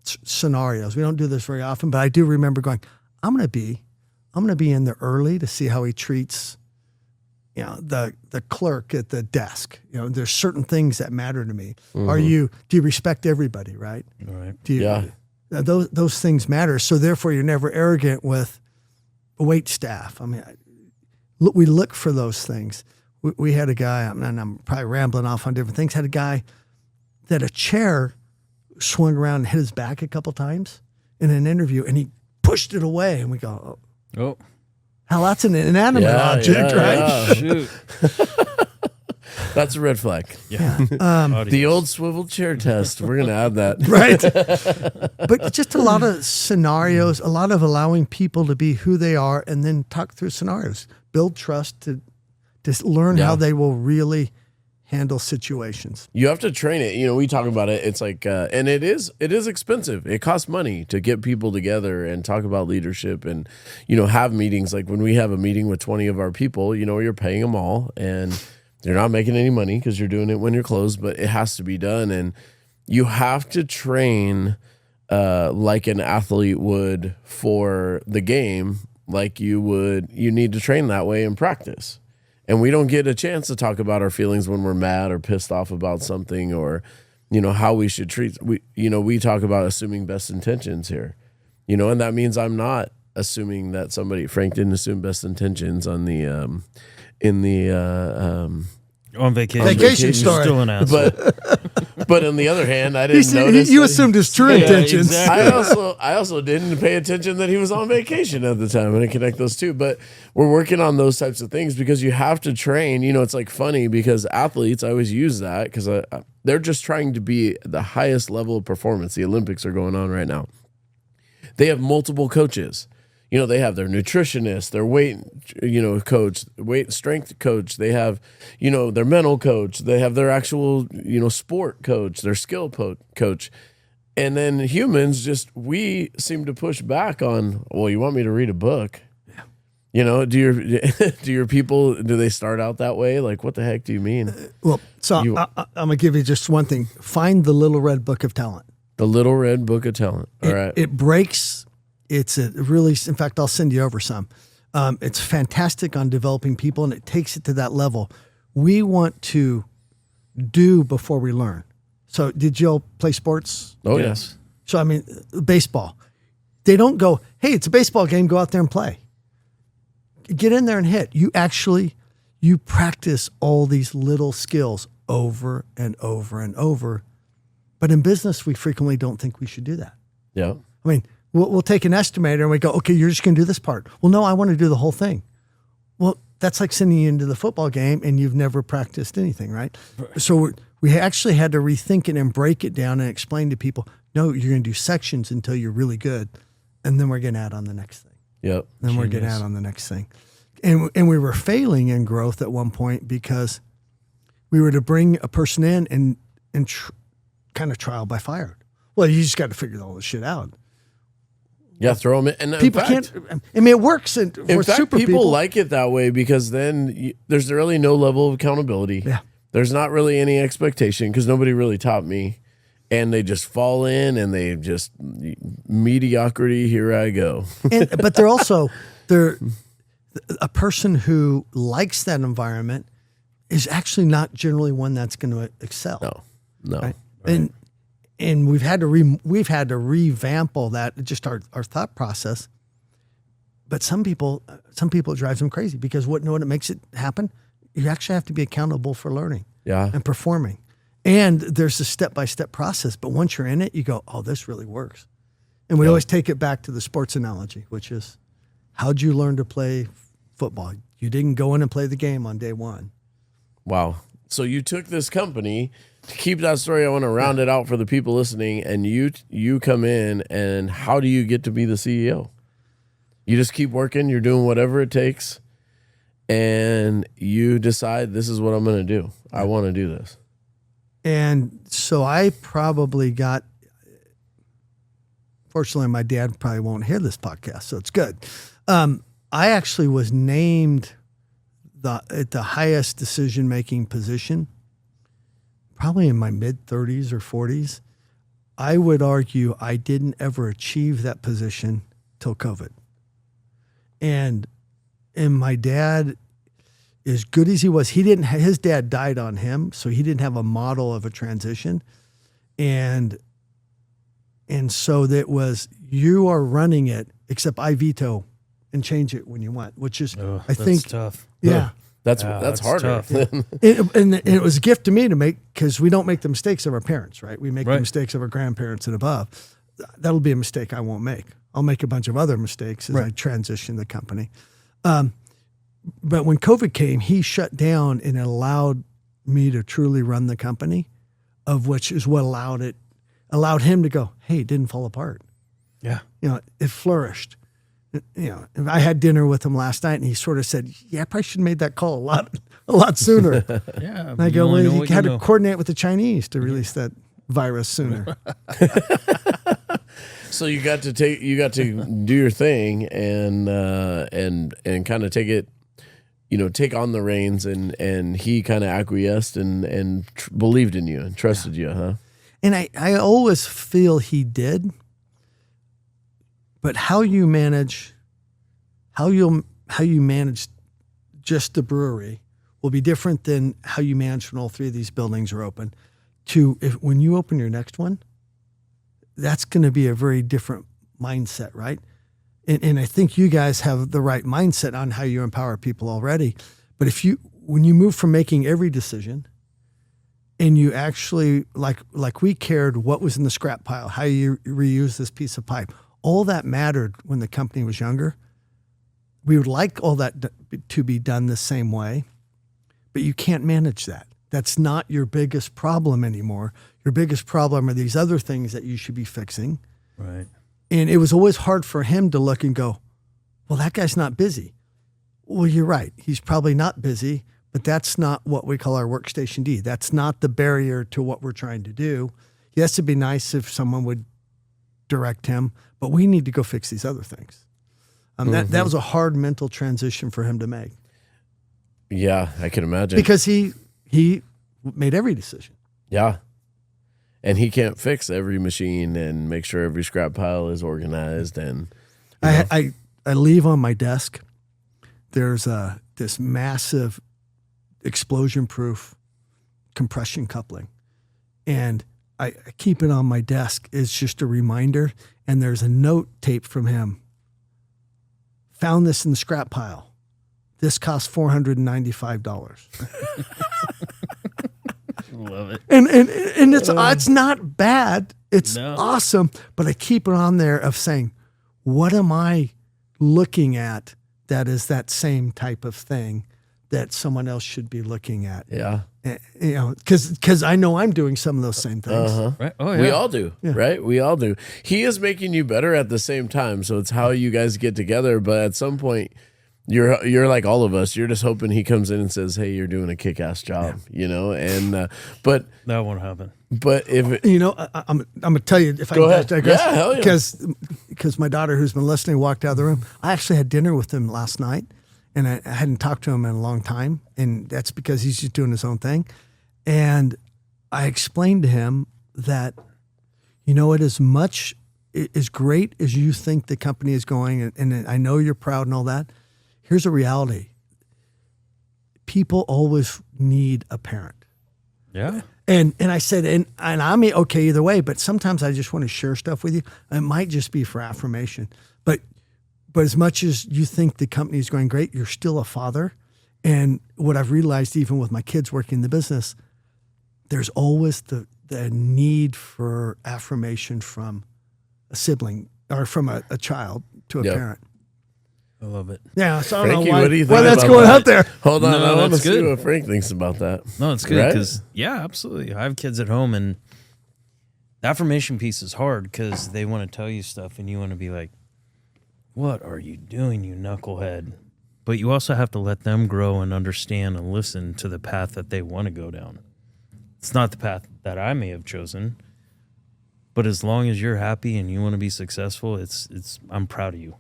scenarios. We don't do this very often, but I do remember going, I'm going to be in there early to see how he treats the clerk at the desk. There's certain things that matter to me. Mm-hmm. Do you respect everybody, right? Right. Those things matter. So therefore you're never arrogant with wait staff. I mean, we look for those things. We had a guy, and I'm probably rambling off on different things, had a guy that a chair swung around and hit his back a couple times in an interview, and he pushed it away, and we go, oh. Hell, that's an inanimate object, right? Yeah. Shoot. That's a red flag. Yeah. The old swivel chair test. We're going to add that. Right. But just a lot of scenarios, a lot of allowing people to be who they are and then talk through scenarios, build trust to learn how they will really handle situations. You have to train it. We talk about it. It's like, and it is expensive. It costs money to get people together and talk about leadership and, have meetings. Like when we have a meeting with 20 of our people, you're paying them all and they're not making any money because you're doing it when you're closed, but it has to be done. And you have to train like an athlete would for the game, like you need to train that way in practice. And we don't get a chance to talk about our feelings when we're mad or pissed off about something or, how we should treat. We talk about assuming best intentions here, and that means I'm not assuming that Frank didn't assume best intentions on the, on vacation. Vacation story. Still an asshole. But on the other hand, I didn't notice. You assumed his true intentions. Exactly. I also didn't pay attention that he was on vacation at the time. I'm going to connect those two. But we're working on those types of things because you have to train. It's like funny because athletes, I always use that because they're just trying to be the highest level of performance. The Olympics are going on right now. They have multiple coaches. They have their nutritionist, their weight, coach, weight strength coach. They have, their mental coach. They have their actual, sport coach, their skill coach. And then humans we seem to push back on, well, you want me to read a book? Yeah. Do your people, do they start out that way? Like, what the heck do you mean? I'm going to give you just one thing. Find the Little Red Book of Talent. The Little Red Book of Talent. All right. It breaks. It's a really, in fact, I'll send you over some. It's fantastic on developing people, and it takes it to that level. We want to do before we learn. So did you all play sports? Oh, yes. So, baseball. They don't go, hey, it's a baseball game, go out there and play. Get in there and hit. You practice all these little skills over and over and over. But in business, we frequently don't think we should do that. Yeah. I mean, we'll take an estimator and we go, okay, you're just going to do this part. Well, no, I want to do the whole thing. Well, that's like sending you into the football game and you've never practiced anything, right? So we actually had to rethink it and break it down and explain to people, no, you're going to do sections until you're really good. And then we're going to add on the next thing. Yep. Then we're going to add on the next thing. And we were failing in growth at one point because we were to bring a person in and kind of trial by fire. Well, you just got to figure all this shit out. Yeah, throw them in. And People can't. I mean, it works. In fact, super people like it that way because then there's really no level of accountability. Yeah. There's not really any expectation because nobody really taught me. And they just fall in and they just mediocrity. Here I go. But they're a person who likes that environment is actually not generally one that's going to excel. No. Right? And we've had to revamp all that, just our thought process. But some people it drives them crazy because what makes it happen? You actually have to be accountable for learning and performing. And there's a step-by-step process. But once you're in it, you go, oh, this really works. And we always take it back to the sports analogy, which is, how'd you learn to play football? You didn't go in and play the game on day one. Wow. So you took this company, to keep that story, I want to round it out for the people listening, and you come in, and how do you get to be the CEO? You just keep working, you're doing whatever it takes, and you decide this is what I'm going to do. I want to do this. And so I probably got, fortunately, my dad probably won't hear this podcast, so it's good. I actually was named at the highest decision-making position, probably in my mid-30s or 40s. I would argue I didn't ever achieve that position till COVID. And my dad, as good as he was, his dad died on him, so he didn't have a model of a transition. And so that was, you are running it, except I veto and change it when you want, which is, I think, tough. Yeah. That's harder. Tough. And it was a gift to me to make, because we don't make the mistakes of our parents, right? We make the mistakes of our grandparents and above. That'll be a mistake I won't make. I'll make a bunch of other mistakes as I transition the company. But when COVID came, he shut down and it allowed me to truly run the company, of which is what allowed him to go, hey, it didn't fall apart. Yeah. It flourished. I had dinner with him last night and he sort of said, yeah, I probably should have made that call a lot sooner. Yeah. And I go, well, you had to coordinate with the Chinese to release that virus sooner. So you got to do your thing and kind of take it, take on the reins, and he kind of acquiesced and believed in you and trusted you, huh? And I always feel he did. But how you manage just the brewery will be different than how you manage when all three of these buildings are open. When you open your next one, that's going to be a very different mindset, right? And I think you guys have the right mindset on how you empower people already. But when you move from making every decision, and you actually like we cared what was in the scrap pile, how you reuse this piece of pipe. All that mattered when the company was younger. We would like all that to be done the same way, but you can't manage that. That's not your biggest problem anymore. Your biggest problem are these other things that you should be fixing. Right. And it was always hard for him to look and go, well, that guy's not busy. Well, you're right. He's probably not busy, but that's not what we call our workstation D. That's not the barrier to what we're trying to do. Yes, it'd be nice if someone would direct him, but we need to go fix these other things. That was a hard mental transition for him to make. Yeah, I can imagine. Because he made every decision. Yeah. And he can't fix every machine and make sure every scrap pile is organized. And I leave on my desk, there's this massive explosion-proof compression coupling. And I keep it on my desk. It's just a reminder. And there's a note taped from him. Found this in the scrap pile. This cost $495. Love it. And it's not bad. It's No. awesome. But I keep it on there of saying, what am I looking at that is that same type of thing that someone else should be looking at? Yeah. You know, because I know I'm doing some of those same things. Right? Oh, yeah. We all do, right? We all do. He is making you better at the same time. So it's how you guys get together. But at some point, you're like all of us. You're just hoping he comes in and says, "Hey, you're doing a kick-ass job," you know. And but That won't happen. I'm gonna tell you if Go I ahead. can digress, Yeah, hell yeah. because my daughter who's been listening walked out of the room. I actually had dinner with him last night, and I hadn't talked to him in a long time, and that's because he's just doing his own thing. And I explained to him that, you know, it as much as great as you think the company is going, and I know you're proud and all that. Here's a reality. People always need a parent. Yeah. And I said, and I'm okay either way, but sometimes I just want to share stuff with you. It might just be for affirmation. But as much as you think the company is going great, you're still a father. And what I've realized, even with my kids working in the business, there's always the need for affirmation from a sibling or from a child to a parent. I love it. Yeah, so I don't Frankie, know what do you think why that's about going that? out there. Hold on, No, I want to that's see good. what Frank thinks about that. No, it's good Right? because, yeah, absolutely. I have kids at home, and the affirmation piece is hard because they want to tell you stuff, and you want to be like, what are you doing, you knucklehead? But you also have to let them grow and understand and listen to the path that they want to go down. It's not the path that I may have chosen, but as long as you're happy and you want to be successful, it's I'm proud of you.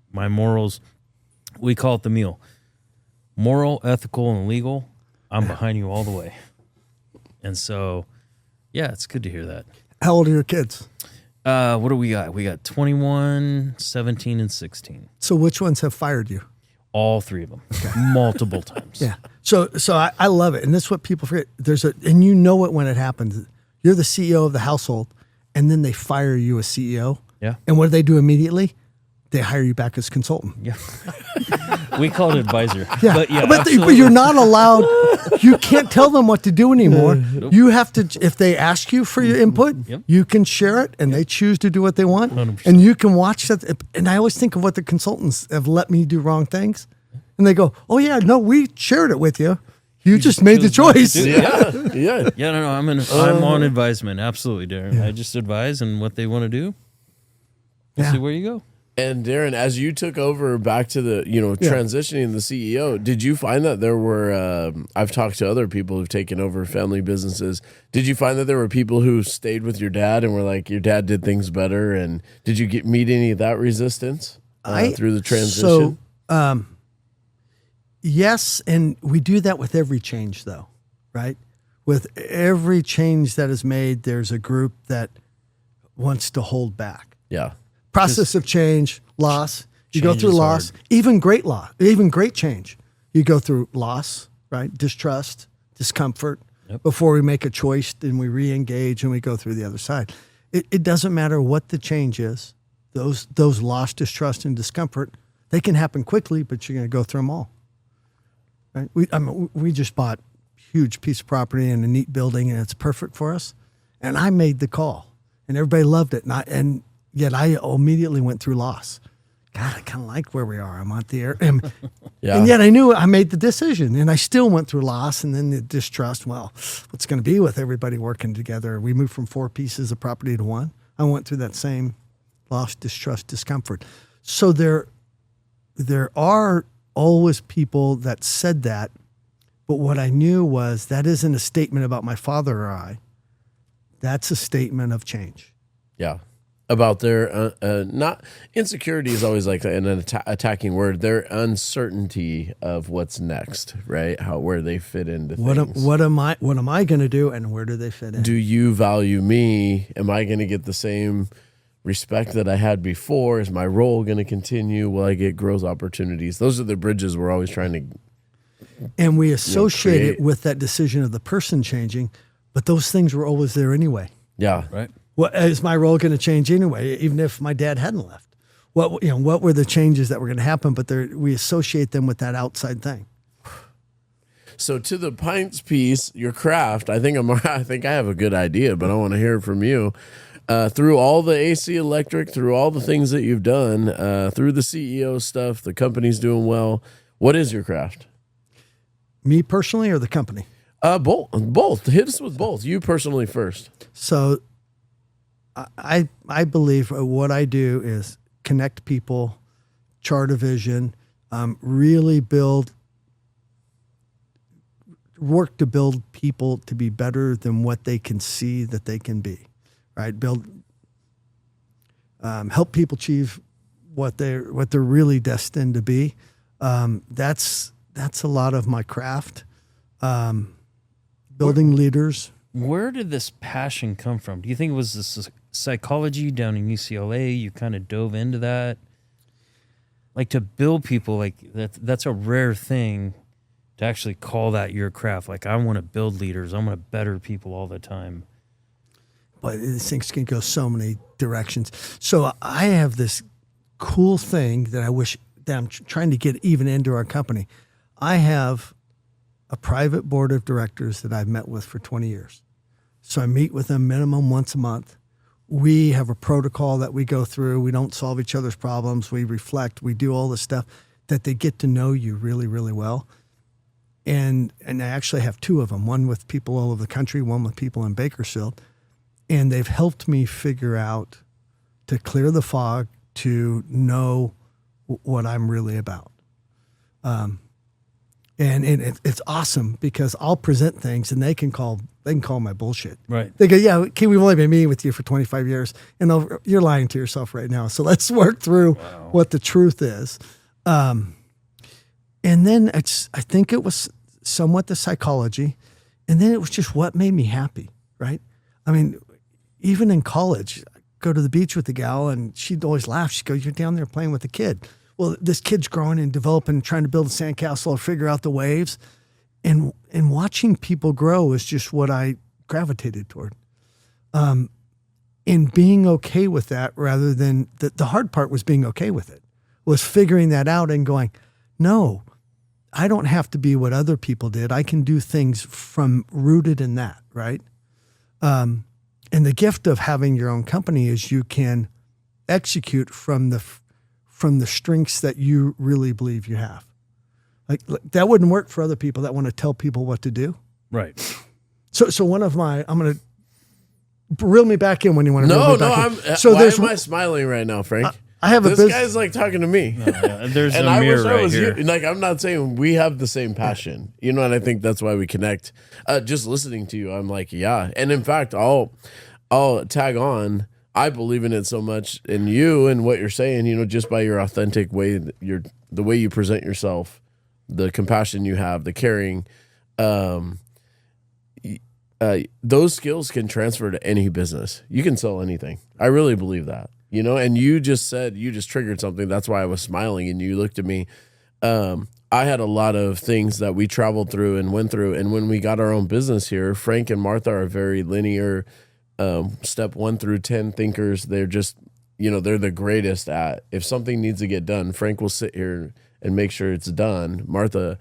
My morals, we call it the meal. Moral, ethical, and legal, I'm behind you all the way. And so, yeah, it's good to hear that. How old are your kids? What do we got? We got 21, 17, and 16. So which ones have fired you? All three of them. Multiple times. Yeah. So I love it. And that's what people forget. And you know it when it happens. You're the CEO of the household, and then they fire you as CEO. Yeah. And what do they do immediately? They hire you back as consultant. Yeah. We call it advisor. Yeah. But yeah, but you're not allowed. You can't tell them what to do anymore. You have to, if they ask you for your input, you can share it, and they choose to do what they want. 100%. And you can watch that. And I always think of what the consultants have let me do wrong things. And they go, oh, yeah, no, we shared it with you. You just made the chose not to choice. do it. Yeah. Yeah, no, I'm on advisement. Absolutely, Darren. I just advise, and what they want to do, we'll see where you go. And Daren, as you took over back to the, transitioning the CEO, did you find that there were, I've talked to other people who've taken over family businesses. Did you find that there were people who stayed with your dad and were like, your dad did things better? And did you meet any of that resistance through the transition? So, yes, and we do that with every change, though, right? With every change that is made, there's a group that wants to hold back. Yeah. Process of change, loss. You go Change through is loss, hard. even great change. You go through loss, right? Distrust, discomfort. Yep. Before we make a choice, then we re-engage and we go through the other side. It doesn't matter what the change is. Those loss, distrust, and discomfort, they can happen quickly, but you're going to go through them all. Right? We just bought a huge piece of property and a neat building, and it's perfect for us. And I made the call, and everybody loved it. And yet I immediately went through loss. God, I kind of like where we are. I'm out there. And yet I knew I made the decision, and I still went through loss and then the distrust. Well, what's going to be with everybody working together? We moved from 4 pieces of property to 1. I went through that same loss, distrust, discomfort. So there are always people that said that, but what I knew was that isn't a statement about my father or I. That's a statement of change. Yeah. About their, not insecurity is always like an attacking word. Their uncertainty of what's next, right? Where they fit into things. What am I going to do, and where do they fit in? Do you value me? Am I going to get the same respect that I had before? Is my role going to continue? Will I get growth opportunities? Those are the bridges we're always trying to. And we associate create. it with that decision of the person changing, but those things were always there anyway. Yeah. Right. What is my role going to change anyway? Even if my dad hadn't left, what were the changes that were going to happen? But we associate them with that outside thing. So to the pints piece, your craft, I think I have a good idea, but I want to hear it from you. Through all the AC electric, through all the things that you've done, through the CEO stuff, the company's doing well. What is your craft? Me personally or the company? Both. Hit us with both. You personally first. So I believe what I do is connect people, chart a vision, really work to build people to be better than what they can see that they can be, right? Help people achieve what they're really destined to be. That's a lot of my craft. Building leaders. Where did this passion come from? Do you think it was this psychology down in UCLA? You kind of dove into that? Like to build people, like that's a rare thing to actually call that your craft. Like I want to build leaders. I want to better people all the time. But these things can go so many directions. So I have this cool thing that I'm trying to get even into our company. I have a private board of directors that I've met with for 20 years. So I meet with them minimum once a month. We have a protocol that we go through. We don't solve each other's problems. We reflect. We do all this stuff that they get to know you really, really well. And I actually have two of them, one with people all over the country, one with people in Bakersfield. And they've helped me figure out to clear the fog, to know what I'm really about. And it's awesome because I'll present things and they can call my bullshit. Right. They go, yeah, okay, we've only been meeting with you for 25 years and you're lying to yourself right now. So let's work through what the truth is. And then I think it was somewhat the psychology. And then it was just what made me happy, right? I mean, even in college, I'd go to the beach with the gal and she'd always laugh. She'd go, you're down there playing with a kid. Well, this kid's growing and developing, trying to build a sandcastle or figure out the waves. And watching people grow is just what I gravitated toward. And being okay with that rather than, the hard part was being okay with it, was figuring that out and going, no, I don't have to be what other people did. I can do things from rooted in that, right? And the gift of having your own company is you can execute from the strengths that you really believe you have. Like that wouldn't work for other people that want to tell people what to do. Right. So I'm going to reel me back in when you want to reel me back in. So why am I smiling right now, Frank? I have this guy's like talking to me. There's and a mirror wish I right was here. Like, I'm not saying we have the same passion, you know, and I think that's why we connect. Just listening to you, I'm like, yeah. And in fact, I'll tag on. I believe in it so much in you and what you're saying, you know, just by your authentic way, the way you present yourself, the compassion you have, the caring, those skills can transfer to any business. You can sell anything. I really believe that, you know, and you just triggered something. That's why I was smiling and you looked at me. I had a lot of things that we traveled through and went through. And when we got our own business here, Frank and Martha are very linear, step 1 through 10 thinkers. They're just, you know, they're the greatest at, if something needs to get done, Frank will sit here and make sure it's done. Martha,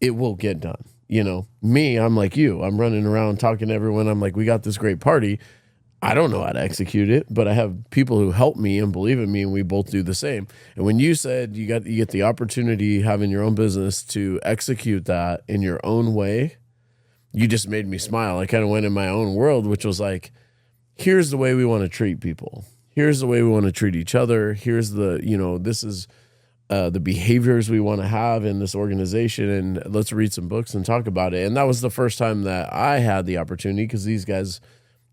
it will get done. You know, me, I'm like you. I'm running around talking to everyone. I'm like, we got this great party. I don't know how to execute it, but I have people who help me and believe in me, and we both do the same. And when you said you get the opportunity having your own business to execute that in your own way, you just made me smile. I kind of went in my own world, which was like, here's the way we want to treat people. Here's the way we want to treat each other. Here's the, you know, this is the behaviors we want to have in this organization, and let's read some books and talk about it. And that was the first time that I had the opportunity, because these guys,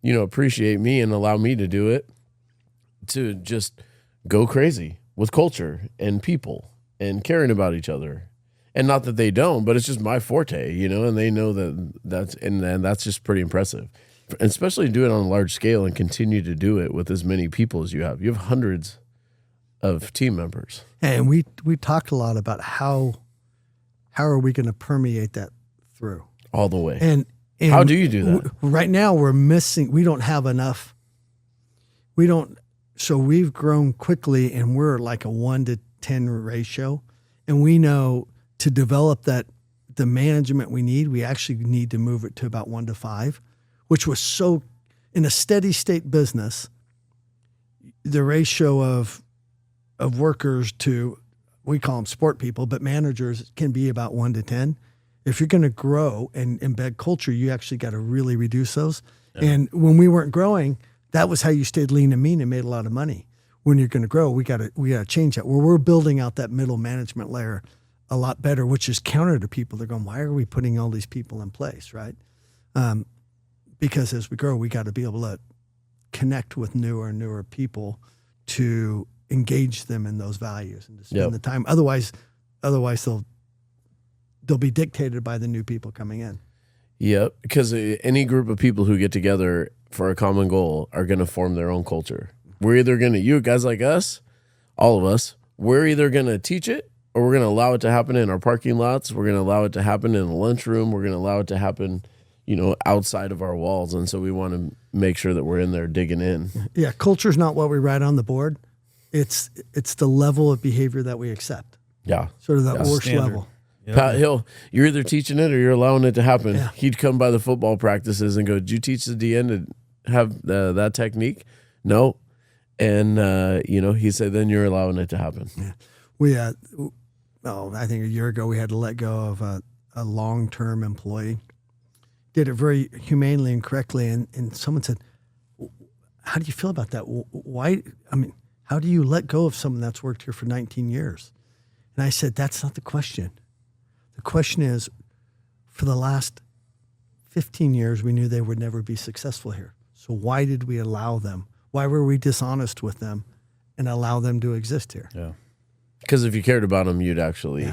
you know, appreciate me and allow me to do it, to just go crazy with culture and people and caring about each other. And not that they don't, but it's just my forte, you know, and they know that's just pretty impressive. And especially do it on a large scale and continue to do it with as many people as you have. You have hundreds of team members. And we talked a lot about how are we going to permeate that through all the way. And how do you do that? Right now we don't have enough. So we've grown quickly and we're like a 1 to 10 ratio. And we know to develop the management we need, we actually need to move it to about 1 to 5, which was so, in a steady state business, the ratio of workers to, we call them sport people, but managers can be about 1 to 10. If you're going to grow and embed culture, you actually got to really reduce those. Yeah. And when we weren't growing, that was how you stayed lean and mean and made a lot of money. When you're going to grow, we got to change that. Where we're building out that middle management layer a lot better, which is counter to people. They're going, why are we putting all these people in place, right? Because as we grow, we got to be able to connect with newer and newer people to engage them in those values and to spend the time. Otherwise they'll be dictated by the new people coming in. Yep, because any group of people who get together for a common goal are going to form their own culture. We're either going to, you guys like us, all of us, we're either going to teach it or we're going to allow it to happen in our parking lots. We're going to allow it to happen in the lunchroom. We're going to allow it to happen, outside of our walls. And so we want to make sure that we're in there digging in. Yeah, culture's not what we write on the board. It's the level of behavior that we accept. Yeah. Sort of that worst standard level. Yep. Pat Hill, you're either teaching it or you're allowing it to happen. Yeah. He'd come by the football practices and go, did you teach the DN to have that technique? No. And, he said, then you're allowing it to happen. Yeah. We, I think a year ago we had to let go of a long-term employee. Did it very humanely and correctly. And someone said, how do you feel about that? Why? How do you let go of someone that's worked here for 19 years? And I said, that's not the question. The question is, for the last 15 years, we knew they would never be successful here. So why did we allow them? Why were we dishonest with them and allow them to exist here? Yeah. Because if you cared about them, you'd actually,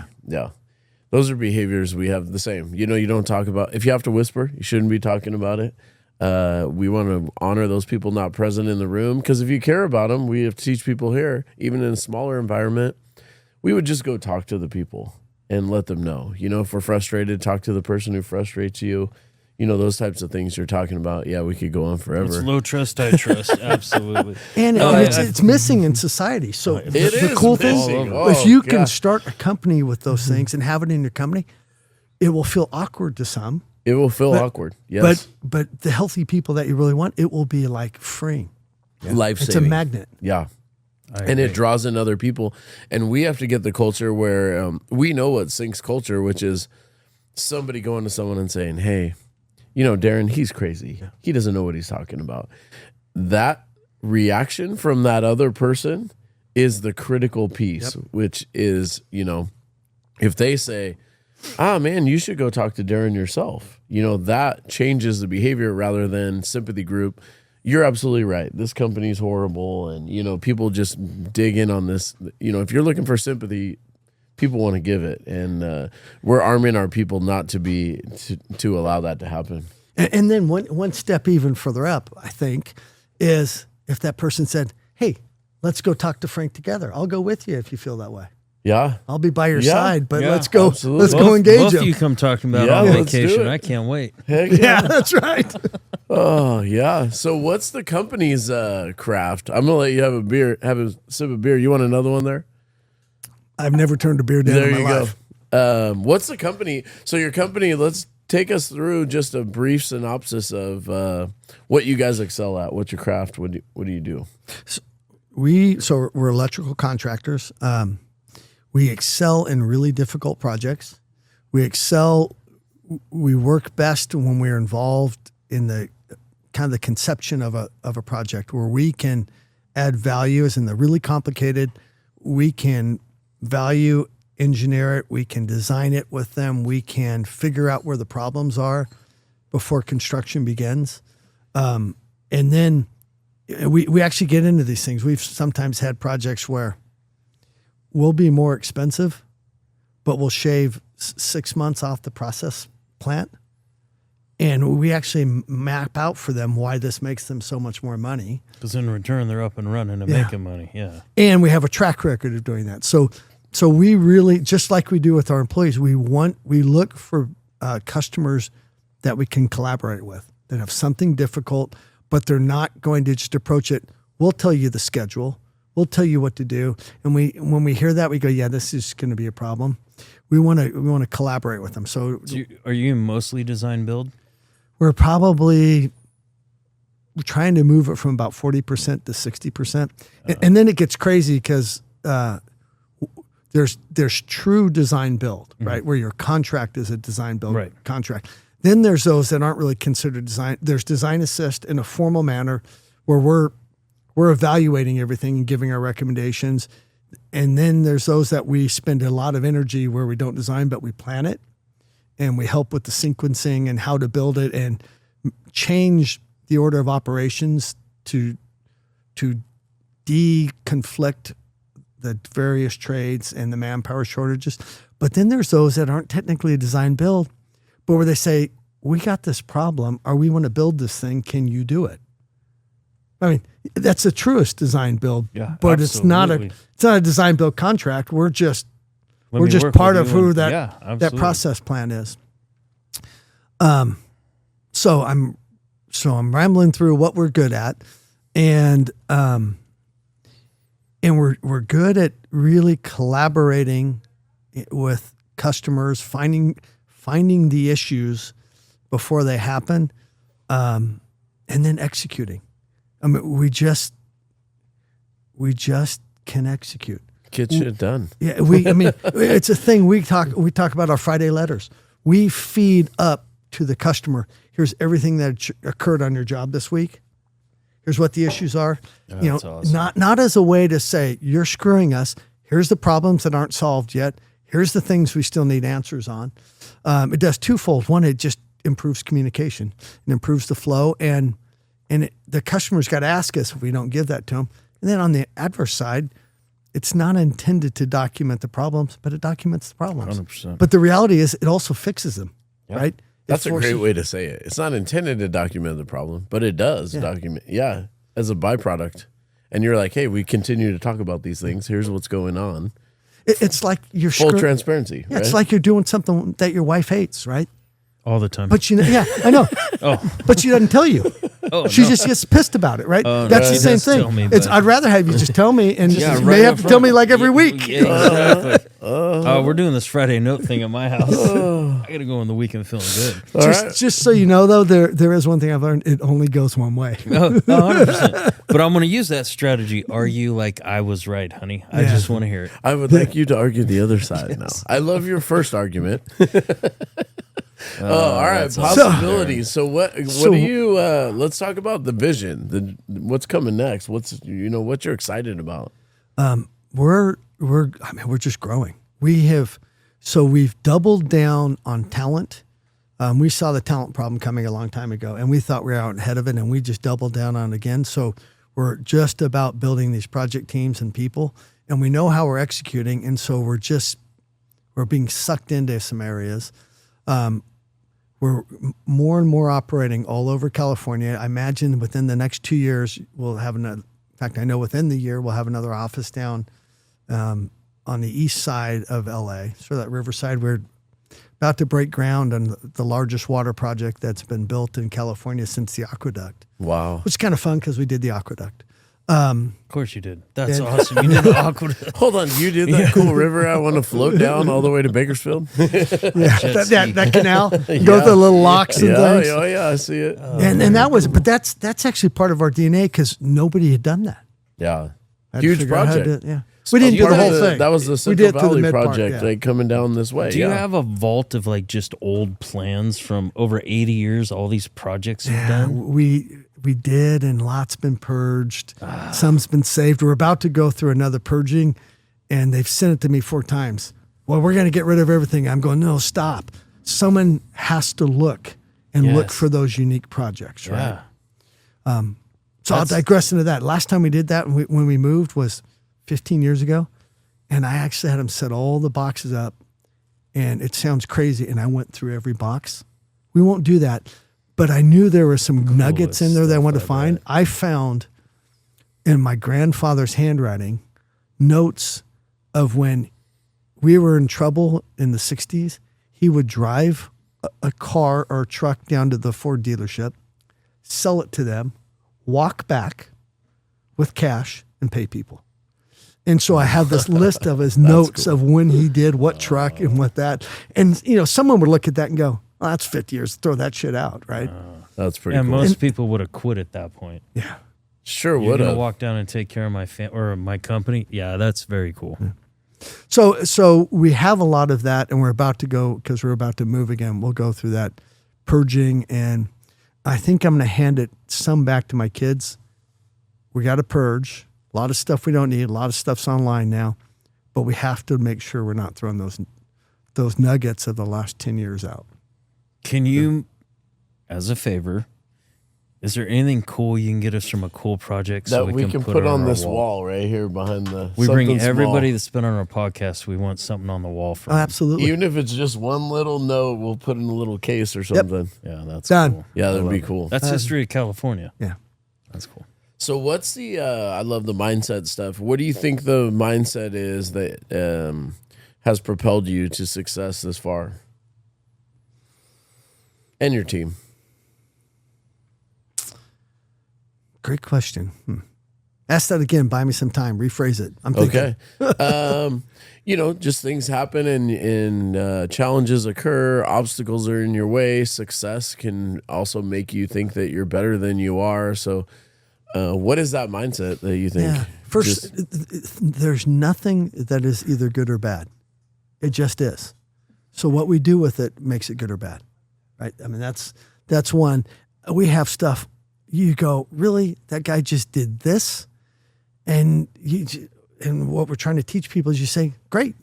Those are behaviors we have the same. You don't talk about, if you have to whisper, you shouldn't be talking about it. We want to honor those people not present in the room, because if you care about them, we have to teach people here, even in a smaller environment, we would just go talk to the people and let them know. If we're frustrated, talk to the person who frustrates you. Those types of things you're talking about. Yeah, we could go on forever. It's low trust, high trust. Absolutely. And it's missing in society. So the cool thing, if you can start a company with those things and have it in your company, it will feel awkward to some. It will feel awkward, yes. But the healthy people that you really want, it will be like freeing. Yeah. Life-saving. It's a magnet. Yeah. And it draws in other people. And we have to get the culture where we know what sinks culture, which is somebody going to someone and saying, hey, Daren, he's crazy. Yeah. He doesn't know what he's talking about. That reaction from that other person is the critical piece, which is, if they say, man, you should go talk to Daren yourself, that changes the behavior rather than sympathy group. You're absolutely right. This company's horrible. And, people just dig in on this. If you're looking for sympathy, people want to give it. And we're arming our people not to allow that to happen. And then one step even further up, I think, is if that person said, hey, let's go talk to Frank together. I'll go with you if you feel that way. Yeah. I'll be by your side, but let's go. Absolutely. Let's go engage both them. You come talking about on vacation. I can't wait. Heck yeah. That's right. Oh, yeah. So what's the company's craft? I'm going to let you have a sip of beer. You want another one there? I've never turned a beer down in my life. Go. What's the company? So your company, let's take us through just a brief synopsis of what you guys excel at. What's your craft? What do you do? So we're electrical contractors. We excel in really difficult projects. We work best when we're involved in the kind of the conception of a project where we can add value. As in the really complicated, we can value engineer it. We can design it with them. We can figure out where the problems are before construction begins. And then we actually get into these things. We've sometimes had projects where we'll be more expensive, but we'll shave 6 months off the process plant. And we actually map out for them why this makes them so much more money. Because in return, they're up and running and making money. Yeah. And we have a track record of doing that. So we really, just like we do with our employees, we look for customers that we can collaborate with, that have something difficult, but they're not going to just approach it. We'll tell you the schedule. We'll tell you what to do. And when we hear that, we go, yeah, this is going to be a problem. We want to collaborate with them. So are you mostly design build? we're probably trying to move it from about 40% to 60%. And then it gets crazy because there's true design build, right? Where your contract is a design build contract. Then there's those that aren't really considered design. There's design assist in a formal manner where we're evaluating everything and giving our recommendations. And then there's those that we spend a lot of energy where we don't design, but we plan it. And we help with the sequencing and how to build it and change the order of operations to deconflict the various trades and the manpower shortages. But then there's those that aren't technically a design build, but where they say, we got this problem, or we want to build this thing, can you do it? I mean, that's the truest design build, but absolutely. it's not a design build contract. We're just part of who that process plan is. So I'm rambling through what we're good at, and we're good at really collaborating with customers, finding the issues before they happen, and then executing. I mean, we just can execute. Get shit done. Yeah, it's a thing we talk about our Friday letters. We feed up to the customer. Here's everything that occurred on your job this week. Here's what the issues are. Awesome. Not as a way to say you're screwing us. Here's the problems that aren't solved yet. Here's the things we still need answers on. It does twofold. One, it just improves communication and improves the flow, and the customer's got to ask us if we don't give that to them. And then on the adverse side, it's not intended to document the problems, but it documents the problems. 100%. But the reality is it also fixes them, right? That's a great way to say it. It's not intended to document the problem, but it does document, as a byproduct. And you're like, hey, we continue to talk about these things. Here's what's going on. It's like you're full transparency. Yeah, right? It's like you're doing something that your wife hates, right? All the time. But I know. But she doesn't tell you. She just gets pissed about it, right? That's the same thing. I'd rather have you just tell me, and you may have to tell me like every week. Yeah, exactly. We're doing this Friday note thing at my house. I got to go on the weekend feeling good. Just so you know, though, there is one thing I've learned. It only goes one way. 100%. But I'm going to use that strategy. Are you like, I was right, honey? I just want to hear it. I would like you to argue the other side now. I love your first argument. All right, possibilities. So what do you? Let's talk about the vision. What's coming next? What you're excited about? We're just growing. We've doubled down on talent. We saw the talent problem coming a long time ago, and we thought we were out ahead of it, and we just doubled down on it again. So we're just about building these project teams and people, and we know how we're executing, and so we're being sucked into some areas. We're more and more operating all over California. I imagine within the next 2 years, we'll have another. In fact, I know within the year we'll have another office down on the east side of LA. So that Riverside, we're about to break ground on the largest water project that's been built in California since the aqueduct. Wow, which is kind of fun because we did the aqueduct. Of course you did. That's awesome. You did the aqueduct. Hold on, you did that cool river I want to float down all the way to Bakersfield? that canal. Go through the little locks and things. Oh yeah, I see it. And that's actually part of our DNA because nobody had done that. Yeah, huge project. We didn't do the whole thing. That was the Central Valley project, like coming down this way. Do you have a vault of like just old plans from over 80 years? All these projects you've done. We did, and lots been purged. Some's been saved. We're about to go through another purging, and they've sent it to me 4 times. Well, we're going to get rid of everything. I'm going, no, stop. Someone has to look for those unique projects, right? So I'll digress into that. Last time we did that when we moved was 15 years ago, and I actually had them set all the boxes up, and it sounds crazy, and I went through every box. We won't do that. But I knew there were some nuggets in there that I wanted to find. I found in my grandfather's handwriting notes of when we were in trouble in the 60s. He would drive a car or a truck down to the Ford dealership, sell it to them, walk back with cash, and pay people. And so I have this list of his notes of when he did what truck and what that. And, someone would look at that and go, oh, that's 50 years. Throw that shit out, right? That's pretty And cool. most people would have quit at that point. Yeah. Sure You're would going to have. walk down and take care of my or my company. Yeah, that's very cool. Yeah. So we have a lot of that, and we're about to go, because we're about to move again. We'll go through that purging, and I think I'm going to hand it some back to my kids. We got to purge. A lot of stuff we don't need. A lot of stuff's online now, but we have to make sure we're not throwing those nuggets of the last 10 years out. Can you, as a favor, is there anything cool you can get us from a cool project that we can put it on our this wall right here behind the. We bring something everybody small. that's been on our podcast. We want something on the wall from. Oh, absolutely. Even if it's just one little note, we'll put in a little case or something. Yeah, that's Done. cool. Yeah, that'd I be love it. cool. That's history of California. Yeah. That's cool. So what's the? I love the mindset stuff. What do you think the mindset is that has propelled you to success this far, and your team? Great question. Ask that again. Buy me some time. Rephrase it. I'm thinking. Okay. Just things happen and challenges occur. Obstacles are in your way. Success can also make you think that you're better than you are. So, what is that mindset that you think? Yeah. First, there's nothing that is either good or bad. It just is. So what we do with it makes it good or bad, right? I mean, that's one. We have stuff. You go, really? That guy just did this, and what we're trying to teach people is you say, great,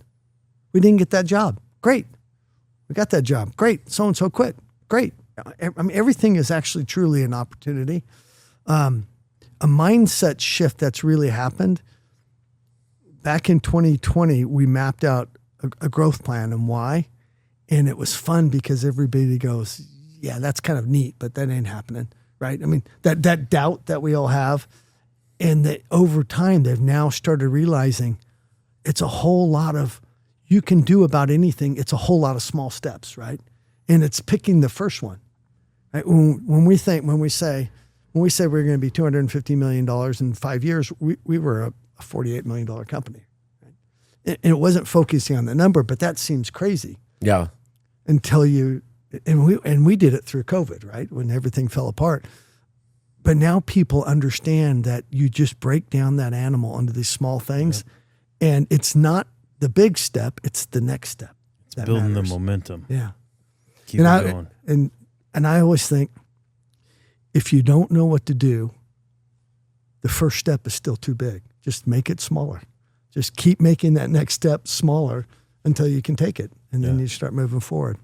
we didn't get that job. Great, we got that job. Great, so and so quit. Great. I mean, everything is actually truly an opportunity. A mindset shift that's really happened. Back in 2020, we mapped out a growth plan and why, and it was fun because everybody goes, yeah, that's kind of neat, but that ain't happening, right? I mean, that doubt that we all have, and that over time, they've now started realizing it's a whole lot of, you can do about anything. It's a whole lot of small steps, right? And it's picking the first one, right? When we say we're going to be $250 million in 5 years, we were a $48 million company. Right? And it wasn't focusing on the number, but that seems crazy. Yeah. Until we did it through COVID, right? When everything fell apart. But now people understand that you just break down that animal into these small things, and it's not the big step; it's the next step. It's building the momentum. Yeah, Keep it going. And I always think, if you don't know what to do, the first step is still too big. Just make it smaller. Just keep making that next step smaller until you can take it, and then you start moving forward.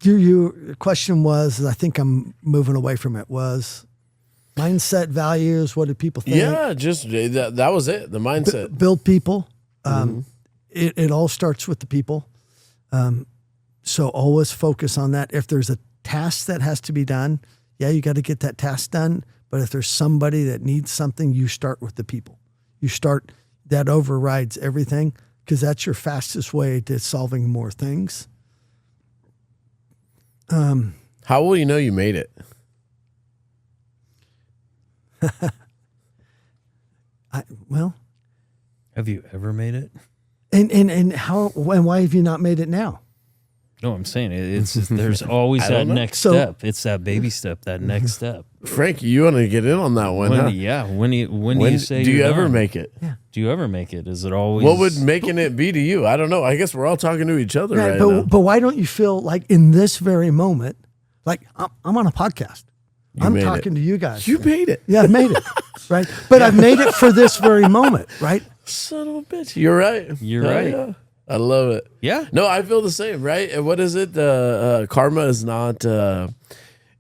Your question was, I think I'm moving away from it, was mindset, values, what do people think? Yeah, just that was it, the mindset. Build people. It all starts with the people. So always focus on that. If there's a task that has to be done, you got to get that task done. But if there's somebody that needs something, you start with the people. That overrides everything, because that's your fastest way to solving more things. How will you know you made it? Have you ever made it? And how and why have you not made it now? No, I'm saying it's there's always that next step. It's that baby step, that next step. Frank, you want to get in on that one? When, huh? Yeah. When do you say? Do you you're ever done? make it? Yeah. Do you ever make it? Is it always? What would making it be to you? I don't know. I guess we're all talking to each other right now. But why don't you feel like in this very moment, like I'm on a podcast. I'm made talking it. to you guys. You made it. Yeah, I've made it. Right. But I've made it for this very moment, right? Son of a bitch. You're right. You're right. Yeah. I love it. Yeah. No, I feel the same, right? And what is it? Karma is not,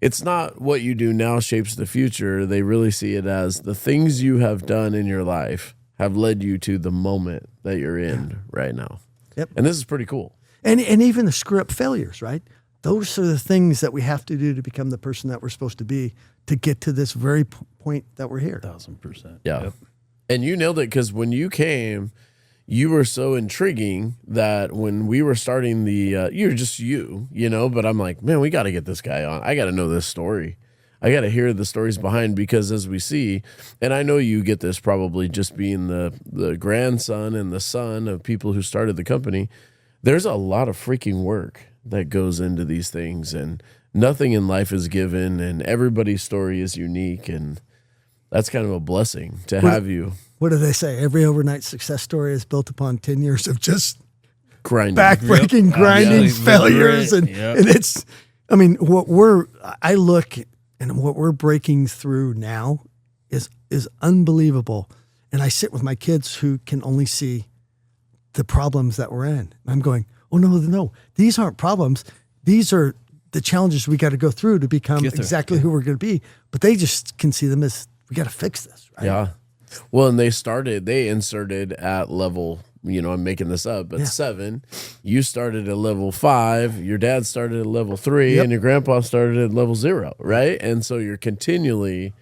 it's not what you do now shapes the future. They really see it as the things you have done in your life have led you to the moment that you're in right now. Yep. And this is pretty cool. And even the screw up failures, right? Those are the things that we have to do to become the person that we're supposed to be to get to this very point that we're here. 1,000%. Yeah. Yep. And you nailed it, because when you came, you were so intriguing that when we were starting you're just you know, but I'm like, man, we got to get this guy on. I got to know this story. I got to hear the stories behind, because as we see, and I know you get this probably just being the grandson and the son of people who started the company, there's a lot of freaking work that goes into these things, and nothing in life is given, and everybody's story is unique, and that's kind of a blessing to have you. What do they say? Every overnight success story is built upon 10 years of just Grinding. backbreaking, grinding, Yeah. failures. And, Yep. and it's, I mean, I look and what we're breaking through now is unbelievable. And I sit with my kids who can only see the problems that we're in. I'm going, oh, no, these aren't problems. These are the challenges we got to go through to become exactly who we're going to be. But they just can see them as, we got to fix this, right? Yeah. Well, and they inserted at level, I'm making this up, but 7. You started at level 5, your dad started at level 3, and your grandpa started at level 0, right? And so you're continually,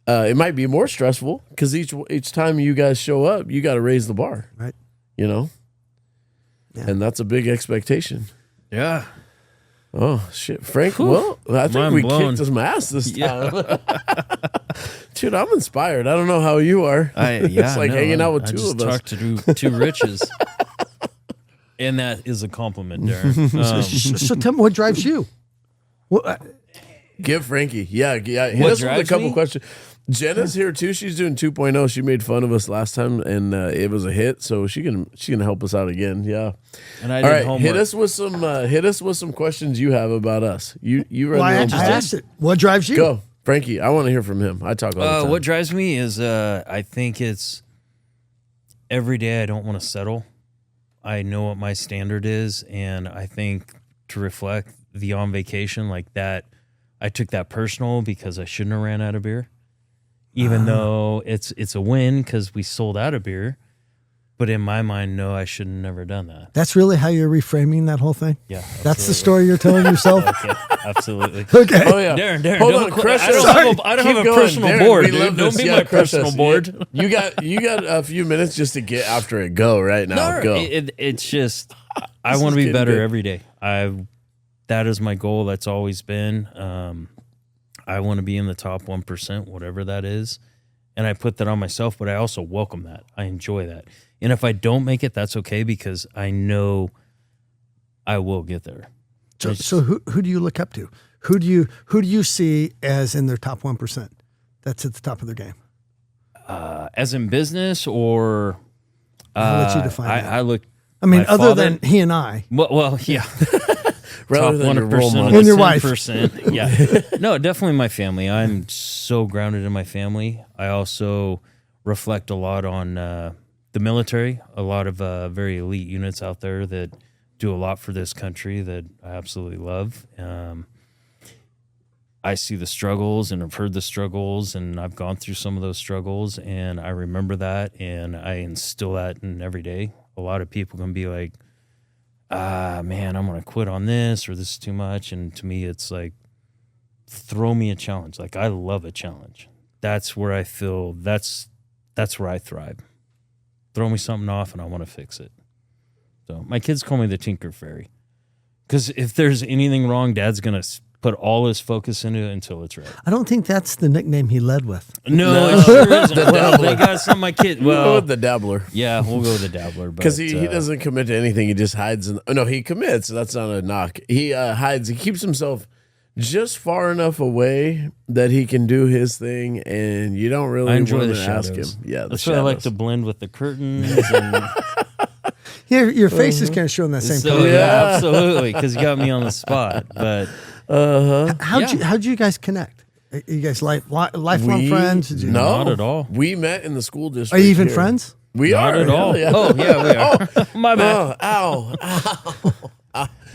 it might be more stressful because each time you guys show up, you got to raise the bar, Right. Yeah. And that's a big expectation. Yeah. Oh, shit. Frank, well, I think Mind we blown. kicked some ass this time. Dude, I'm inspired. I don't know how you are. It's like hanging out with two of us. I just talked to two riches. And that is a compliment, Darren. So tell me, what drives you? Give Frankie. Yeah. Hit What us with a drives couple me? questions. Jenna's here too. She's doing 2.0. She made fun of us last time, and it was a hit. So she can help us out again. Yeah. And I All did right. homework. Hit us with some questions you have about us. You run Well, your I own business. asked it. What drives you? Go, Frankie. I want to hear from him. I talk all the time. What drives me is I think it's every day I don't want to settle. I know what my standard is, and I think to reflect the on vacation like that, I took that personal because I shouldn't have ran out of beer. Even though it's a win because we sold out of beer. But in my mind, no, I should have never done that. That's really how you're reframing that whole thing? Yeah. That's the story you're telling yourself? Okay, absolutely. Okay. Oh yeah, Darren, Hold don't on, quit. crush I us. don't have a Keep going. personal Darren, board, we dude. love Don't this. be Yeah, my crush personal us. board. You got a few minutes just to get after it. Go right now. Go. It's just I want to be getting better good. every day. That is my goal. That's always been. I want to be in the top 1%, whatever that is, and I put that on myself. But I also welcome that. I enjoy that. And if I don't make it, that's okay because I know I will get there. So who do you look up to? Who do you see as in their top 1%? That's at the top of their game. As in business, or I'll let you define that. I look. I mean, my other father- than he and I. Well, yeah. Rather Top than your role 1% model. of the And your wife. 10%. Yeah. No, definitely my family. I'm so grounded in my family. I also reflect a lot on the military, a lot of very elite units out there that do a lot for this country that I absolutely love. I see the struggles and I've heard the struggles and I've gone through some of those struggles and I remember that and I instill that in every day. A lot of people can be like, man, I'm going to quit on this or this is too much. And to me, it's like, throw me a challenge. Like, I love a challenge. That's where I feel that's where I thrive. Throw me something off and I want to fix it. So my kids call me the Tinker Fairy because if there's anything wrong, Dad's going to put all his focus into it until it's right. I don't think that's the nickname he led with. No, it sure isn't. Well, they got some of my kids. We'll go Well, with the dabbler. yeah, we'll go with the Dabbler. Because he doesn't commit to anything. He just hides. No, he commits. That's not a knock. He hides. He keeps himself just far enough away that he can do his thing, and you don't really I enjoy want the to ask him. shadows. Yeah, That's why I like to blend with the curtains. And Your face is kind of showing that same so, color. yeah, absolutely, because you got me on the spot. But How'd you guys connect? Are you guys lifelong friends? Did you- Not at all. We met in the school district. Are you even here. friends? We Not are at all. hell yeah. Oh, yeah, we are. My bad. Ow.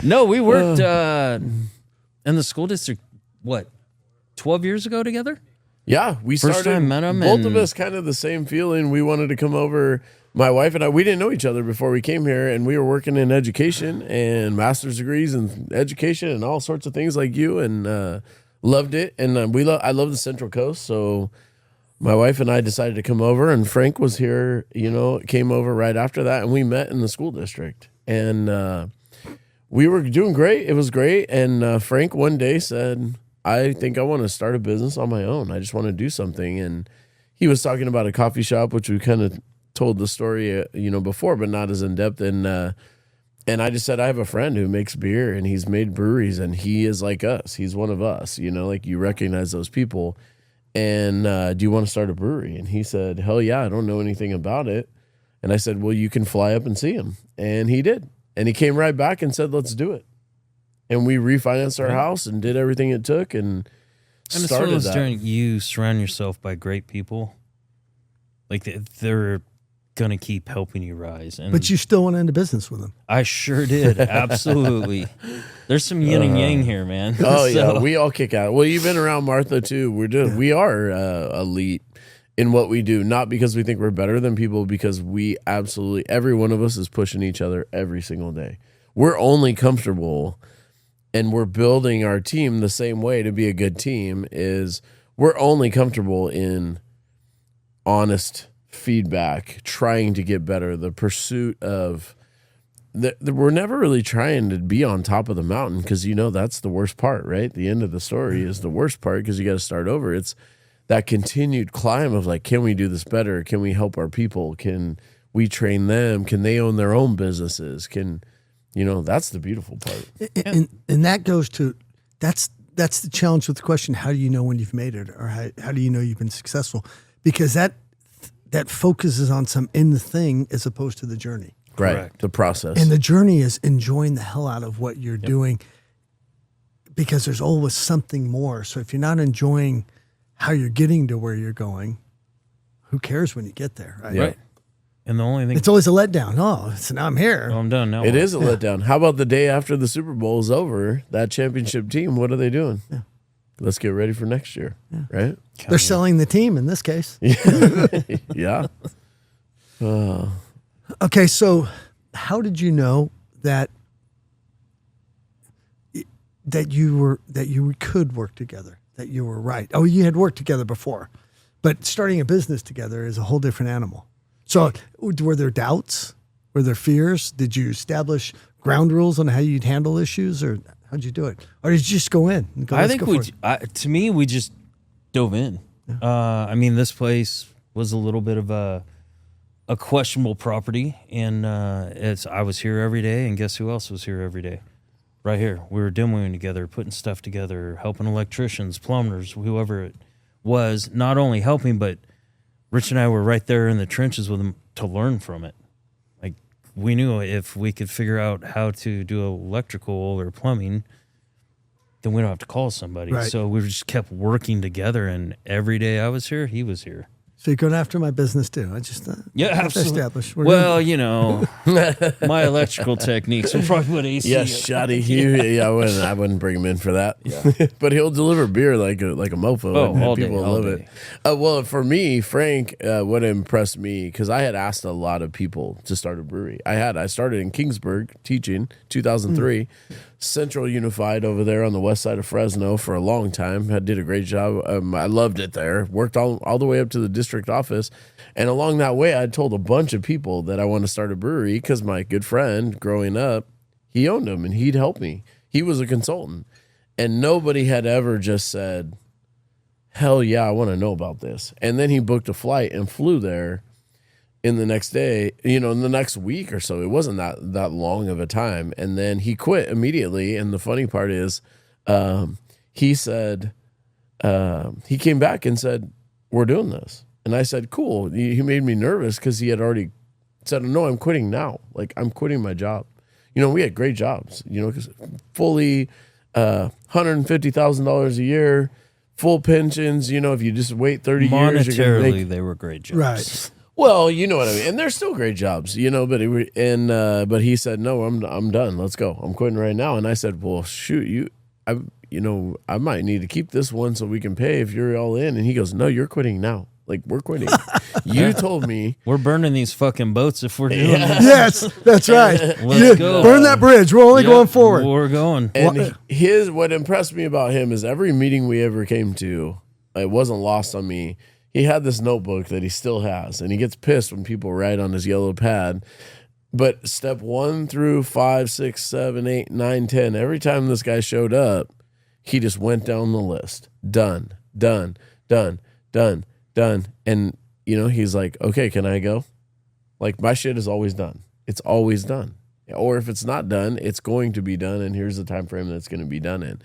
No, we worked in the school district, 12 years ago together? Yeah, we First started. time met him Both of and- us kind of the same feeling. We wanted to come over. My wife and I, we didn't know each other before we came here, and we were working in education and master's degrees in education and all sorts of things like you, and loved it. And I love the Central Coast, so my wife and I decided to come over. And Frank was here, came over right after that, and we met in the school district. And we were doing great. It was great. And Frank one day said, I think I want to start a business on my own. I just want to do something. And he was talking about a coffee shop, which we kind of told the story, before, but not as in depth. And I just said, I have a friend who makes beer and he's made breweries and he is like us. He's one of us, like you recognize those people. And do you want to start a brewery? And he said, hell yeah, I don't know anything about it. And I said, well, you can fly up and see him. And he did. And he came right back and said, let's do it. And we refinanced our house and did everything it took and it's started one of those that. during you surround yourself by great people. Like they're going to keep helping you rise. And But you still went into business with them. I sure did. Absolutely. There's some yin and yang here, man. Oh, So- yeah. We all kick out. Well, you've been around Martha, too. We are elite in what we do, not because we think we're better than people, because we absolutely, every one of us is pushing each other every single day. We're only comfortable, and we're building our team the same way to be a good team is we're only comfortable in honest feedback, trying to get better, the pursuit of we're never really trying to be on top of the mountain because that's the worst part, right? The end of the story is the worst part because you got to start over. It's that continued climb of like, can we do this better? Can we help our people? Can we train them? Can they own their own businesses? That's the beautiful part. And that goes to that's the challenge with the question, how do you know when you've made it, or how do you know you've been successful? Because that focuses on some in the thing as opposed to the journey. Right. Correct. The process. And the journey is enjoying the hell out of what you're doing, because there's always something more. So if you're not enjoying how you're getting to where you're going, who cares when you get there? Right. Yeah. Right. And the only thing It's always a letdown. Oh, so now I'm here. I'm done now. It is a letdown. How about the day after the Super Bowl is over, that championship team, what are they doing? Yeah. Let's get ready for next year, right? They're selling the team in this case. Yeah. Okay, so how did you know that you could work together, that you were right? Oh, you had worked together before, but starting a business together is a whole different animal. So were there doubts? Were there fears? Did you establish ground rules on how you'd handle issues, or how'd you do it? Or did you just go in and go, I let's think go for it? to me, we just dove in. I mean, this place was a little bit of a questionable property, and I was here every day, and guess who else was here every day? Right here. We were demoing together, putting stuff together, helping electricians, plumbers, whoever it was, not only helping, but Rich and I were right there in the trenches with them to learn from it. Like, we knew if we could figure out how to do electrical or plumbing, then we don't have to call somebody. Right. So we just kept working together, and every day I was here, he was here. So you're going after my business too. I just Yeah, have to absolutely. establish. Well, my electrical techniques will probably put AC. Yes, Yachty. I wouldn't bring him in for that. Yeah. But he'll deliver beer like a mofo. Oh, and all day, people all love day. it. Well, for me, Frank, what impressed me, because I had asked a lot of people to start a brewery. I started in Kingsburg teaching, 2003. Central Unified over there on the west side of Fresno for a long time. I did a great job. I loved it there. Worked all the way up to the district office. And along that way, I told a bunch of people that I want to start a brewery because my good friend growing up, he owned them and he'd help me. He was a consultant. And nobody had ever just said, hell yeah, I want to know about this. And then he booked a flight and flew there. In the next day, in the next week or so, it wasn't that long of a time. And then he quit immediately. And the funny part is, he said, he came back and said, we're doing this. And I said, cool. He made me nervous because he had already said, no, I'm quitting now. Like, I'm quitting my job. We had great jobs, because fully $150,000 a year, full pensions. If you just wait 30 years, you're gonna Monetarily, make, they were great jobs. Right. well, you know what I mean, and they're still great jobs, but he said, no, I'm done. Let's go. I'm quitting right now. And I said, well, shoot, I might need to keep this one so we can pay if you're all in. And he goes, no, you're quitting now. Like, we're quitting. You told me. We're burning these fucking boats if we're doing this. Yes, that's right. Let's go. Burn that bridge. We're only Yeah, going forward. We're going. And what impressed me about him is every meeting we ever came to, it wasn't lost on me. He had this notebook that he still has, and he gets pissed when people write on his yellow pad. But step 1 through 5, 6, 7, 8, 9, 10, every time this guy showed up, He just went down the list. Done. And, you know, he's like, okay, can I go? Like, my shit is always done. It's always done. Or if it's not done, it's going to be done, and here's the time frame that's going to be done in.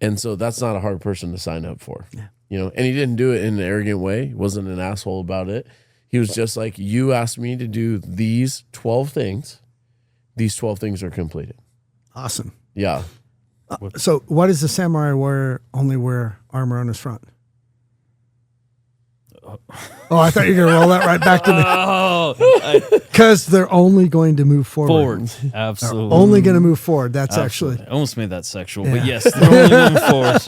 And so that's not a hard person to sign up for. Yeah. You know, and he didn't do it in an arrogant way. He wasn't an asshole about it. He was just like, you asked me to do these 12 things. These 12 things are completed. Awesome. Yeah. So why does the samurai only wear armor on his front? Oh, I thought you were going to roll that right back to me. Because they're only going to move forward. Absolutely. They're only going to move forward. That's Absolutely. actually. I almost made that sexual, but yes, they're only moving forward.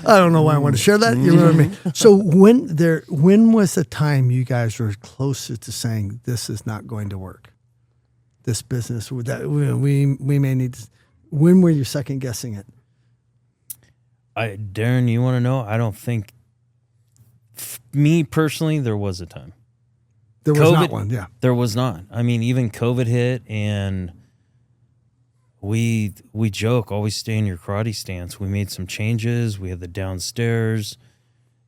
I don't know why I want to share that. You know what I mean? So when was the time you guys were closer to saying this is not going to work? This business that we may need to, when were you second guessing it? Daren, you want to know? I don't think, me personally, there was a time. There was not one, yeah. There was not. I mean, even COVID hit, and we joke, always stay in your karate stance. We made some changes. We had the downstairs,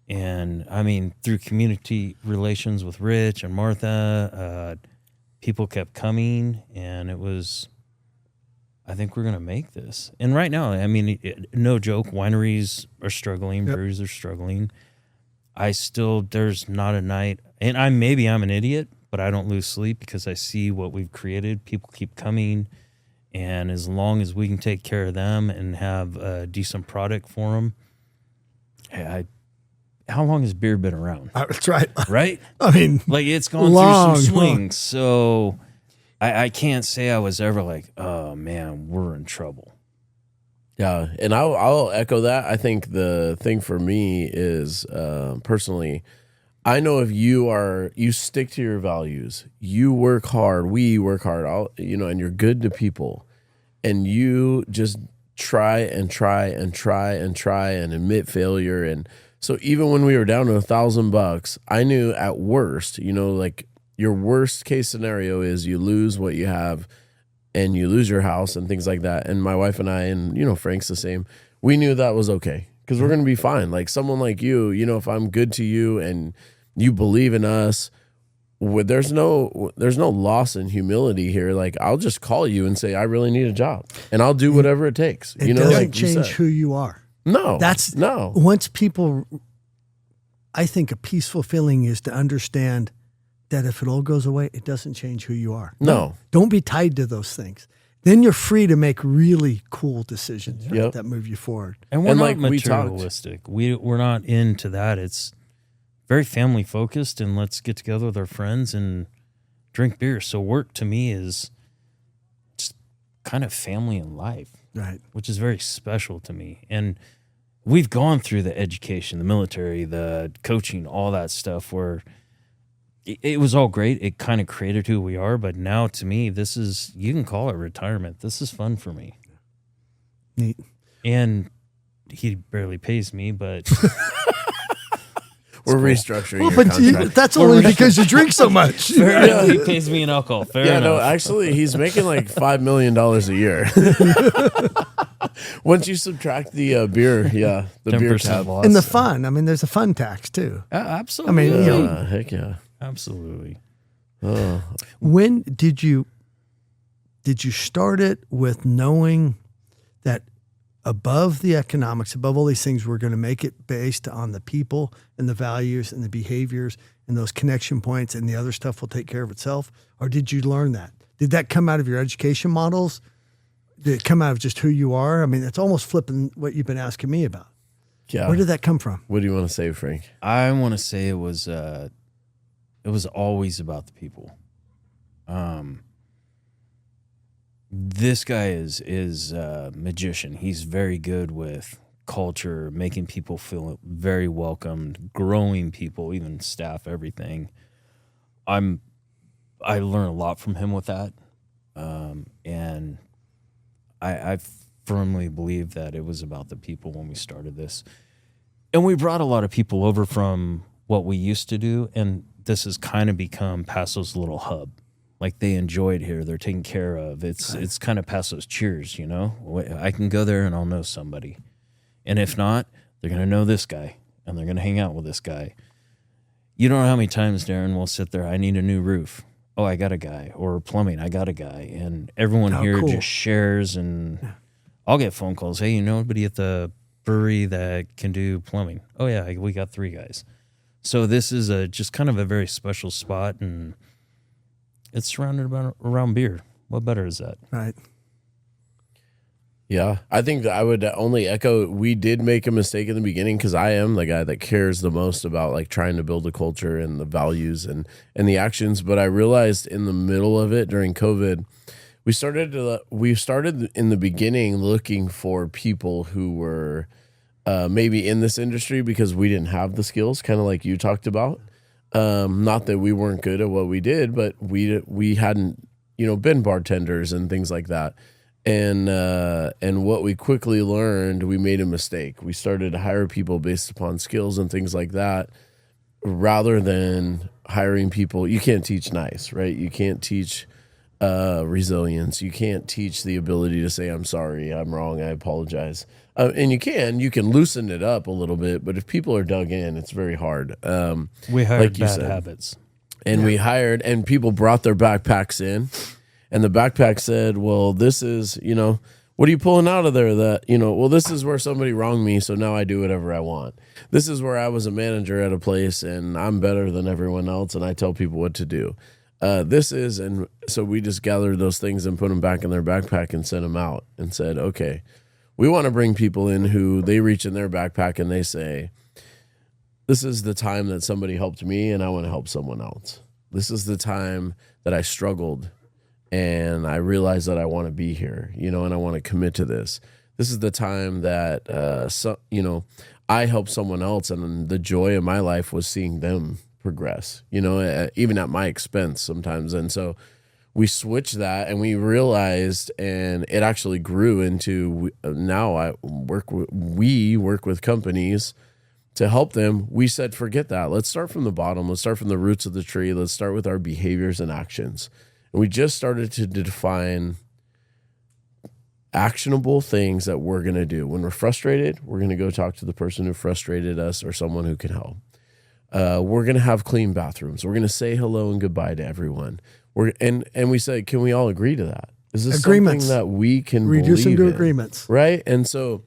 and I mean, through community relations with Rich and Martha, people kept coming, and it was, I think we're going to make this. And right now, I mean, no joke, wineries are struggling, breweries are struggling. There's not a night, and maybe I'm an idiot, but I don't lose sleep because I see what we've created. People keep coming, and as long as we can take care of them and have a decent product for them, how long has beer been around? That's right. Right? I mean, like, it's gone through some swings, so I can't say I was ever like, oh man, we're in trouble. Yeah, and I'll echo that. I think the thing for me is personally, I know if you stick to your values, you work hard, we work hard, and you're good to people, and you just try and admit failure. And so even when we were down to $1,000, I knew at worst, like your worst case scenario is you lose what you have and you lose your house and things like that. And my wife and I, and Frank's the same, we knew that was okay because we're going to be fine. Like someone like you, if I'm good to you and you believe in us, there's no loss in humility here. Like I'll just call you and say, I really need a job and I'll do whatever it takes. It doesn't change who you are. No, once people, I think a peaceful feeling is to understand that if it all goes away, it doesn't change who you are. No. Don't be tied to those things. Then you're free to make really cool decisions that move you forward. And we're not materialistic. We're not into that. It's very family focused, and let's get together with our friends and drink beer. So work to me is just kind of family and life, right? Which is very special to me. And we've gone through the education, the military, the coaching, all that stuff where it was all great. It kind of created who we are. But now to me, you can call it retirement. This is fun for me. Neat. And he barely pays me, but we're restructuring your contract. That's only because you drink so much. He pays me in alcohol. Fair enough. No, actually, he's making like $5 million a year. Once you subtract the beer, the beer tab loss. And the fun. I mean, there's a fun tax too. Absolutely. I mean, heck yeah. Absolutely. When did you start it with knowing that above the economics, above all these things, we're going to make it based on the people and the values and the behaviors and those connection points, and the other stuff will take care of itself? Or did you learn that? Did that come out of your education models? Did it come out of just who you are? I mean, it's almost flipping what you've been asking me about. Yeah. Where did that come from? What do you want to say, Frank? I want to say it was always about the people. This guy is a magician. He's very good with culture, making people feel very welcomed, growing people, even staff, everything. I learn a lot from him with that. And I firmly believe that it was about the people when we started this. And we brought a lot of people over from what we used to do, and this has kind of become Paso's little hub. like they enjoy it here. They're taken care of. It's kind of past those cheers, you know. I can go there and I'll know somebody, and if not, they're gonna know this guy and they're gonna hang out with this guy. You don't know how many times, Daren, will sit there. I need a new roof. Oh, I got a guy. Or plumbing. I got a guy. And everyone here just shares. And I'll get phone calls. Hey, you know anybody at the brewery that can do plumbing? Oh, yeah, we got 3 guys. So this is just kind of a very special spot. And it's surrounded around beer. What better is that? Right. Yeah, I think that I would only echo, we did make a mistake in the beginning because I am the guy that cares the most about like trying to build a culture and the values and the actions. But I realized in the middle of it during COVID, we started in the beginning looking for people who were maybe in this industry because we didn't have the skills, kind of like you talked about. Not that we weren't good at what we did, but we hadn't, been bartenders and things like that. And what we quickly learned, we made a mistake. We started to hire people based upon skills and things like that, rather than hiring people. You can't teach nice, right? You can't teach resilience. You can't teach the ability to say, I'm sorry, I'm wrong, I apologize. And you can loosen it up a little bit, but if people are dug in, it's very hard. We hired like bad habits. And we hired, and people brought their backpacks in. And the backpack said, well, this is, what are you pulling out of there that, well, this is where somebody wronged me, so now I do whatever I want. This is where I was a manager at a place, and I'm better than everyone else, and I tell people what to do. And so we just gathered those things and put them back in their backpack and sent them out and said, okay, we want to bring people in who they reach in their backpack and they say, this is the time that somebody helped me, and I want to help someone else. This is the time that I struggled, and I realize that I want to be here, and I want to commit to this. This is the time that, I helped someone else, and the joy of my life was seeing them progress, even at my expense sometimes. And so we switched that, and we realized, and it actually grew into now we work with companies to help them. We said, forget that. Let's start from the bottom. Let's start from the roots of the tree. Let's start with our behaviors and actions. And we just started to define actionable things that we're going to do. When we're frustrated, we're going to go talk to the person who frustrated us or someone who can help. We're going to have clean bathrooms. We're going to say hello and goodbye to everyone. And we said, can we all agree to that? Is this agreements. Something that we can reduce them to in? Agreements? Right? And so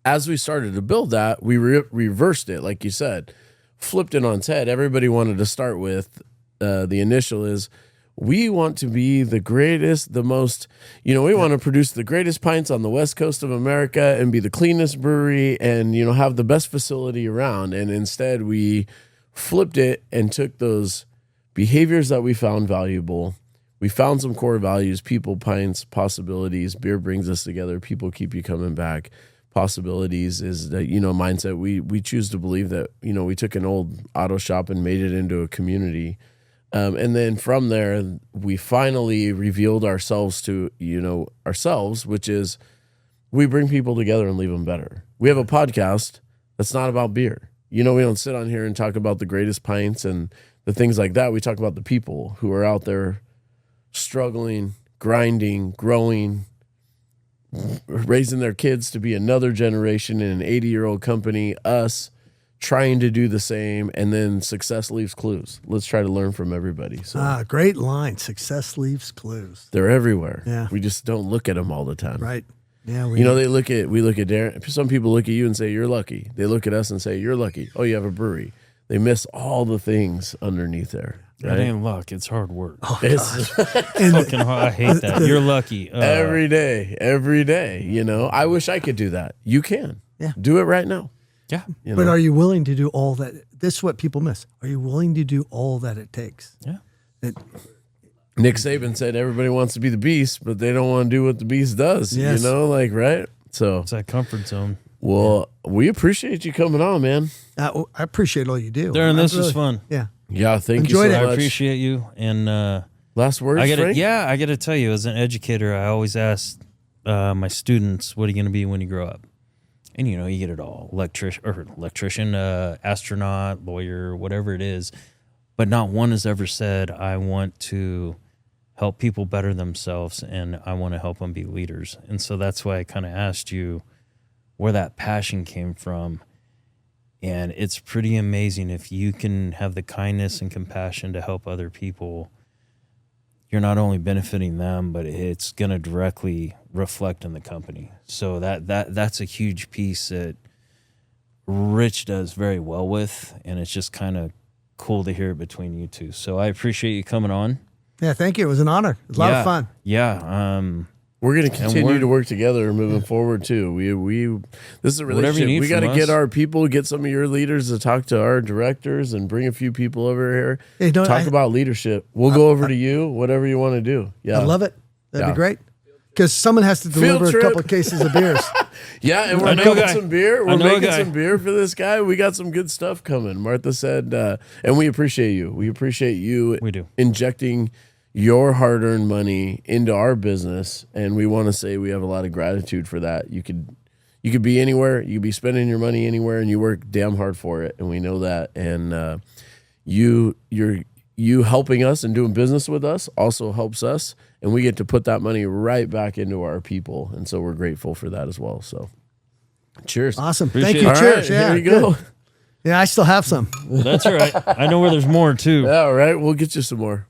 as we started to build that, we reversed it, like you said, flipped it on its head. Everybody wanted to start with the initial is, we want to be the greatest, the most, we want to produce the greatest pints on the West Coast of America and be the cleanest brewery and, have the best facility around. And instead we flipped it and took those behaviors that we found valuable. We found some core values: people, pints, possibilities. Beer brings us together. People keep you coming back. Possibilities is that, mindset. We choose to believe that, we took an old auto shop and made it into a community. And then from there, we finally revealed ourselves to, ourselves, which is we bring people together and leave them better. We have a podcast that's not about beer. We don't sit on here and talk about the greatest pints and the things like that. We talk about the people who are out there struggling, grinding, growing, raising their kids to be another generation in an 80-year-old company, us trying to do the same, and then success leaves clues. Let's try to learn from everybody. So great line. Success leaves clues. They're everywhere. Yeah. We just don't look at them all the time. Right. Yeah. we look at Daren. Some people look at you and say, you're lucky. They look at us and say, you're lucky. Oh, you have a brewery. They miss all the things underneath there. Right? It ain't luck. It's hard work. Oh, it's fucking hard. I hate that. You're lucky. Every day. I wish I could do that. You can. Yeah. Do it right now. Yeah. But are you willing to do all that? This is what people miss. Are you willing to do all that it takes? Yeah. Nick Saban said everybody wants to be the beast, but they don't want to do what the beast does. Yes. Right? So it's that comfort zone. Well, we appreciate you coming on, man. I appreciate all you do. Darren, this was fun. Yeah. Yeah, thank Enjoyed you so it. much. I appreciate you. And last words, Frank? I got to tell you, as an educator, I always ask my students, what are you going to be when you grow up? And, you get it all. Electrician, astronaut, lawyer, whatever it is. But not one has ever said, I want to help people better themselves, and I want to help them be leaders. And so that's why I kind of asked you where that passion came from. And it's pretty amazing if you can have the kindness and compassion to help other people. You're not only benefiting them, but it's going to directly reflect in the company. So that's a huge piece that Rich does very well with, and it's just kind of cool to hear it between you two. So I appreciate you coming on. Yeah, thank you. It was an honor. It was a lot of fun. Yeah. We're going to continue to work together moving forward too. We this is a relationship. We got to get our people, get some of your leaders to talk to our directors, and bring a few people over here. Hey, talk about leadership. We'll go over to you, whatever you want to do. Yeah, I love it. That'd be great. Because someone has to deliver a couple of cases of beers. Yeah, and we're making some beer. We're making some beer for this guy. We got some good stuff coming. Martha said, and we appreciate you. We appreciate you. We do. Injecting your hard-earned money into our business, and we want to say we have a lot of gratitude for that. You could be anywhere, you could be spending your money anywhere, and you work damn hard for it, and we know that. And you helping us and doing business with us also helps us, and we get to put that money right back into our people, and so we're grateful for that as well. So, cheers! Awesome, Appreciate thank you. it. Cheers! Right, Yeah, here you go. good. Yeah, I still have some. That's all right. I know where there's more too. Yeah, all right. We'll get you some more.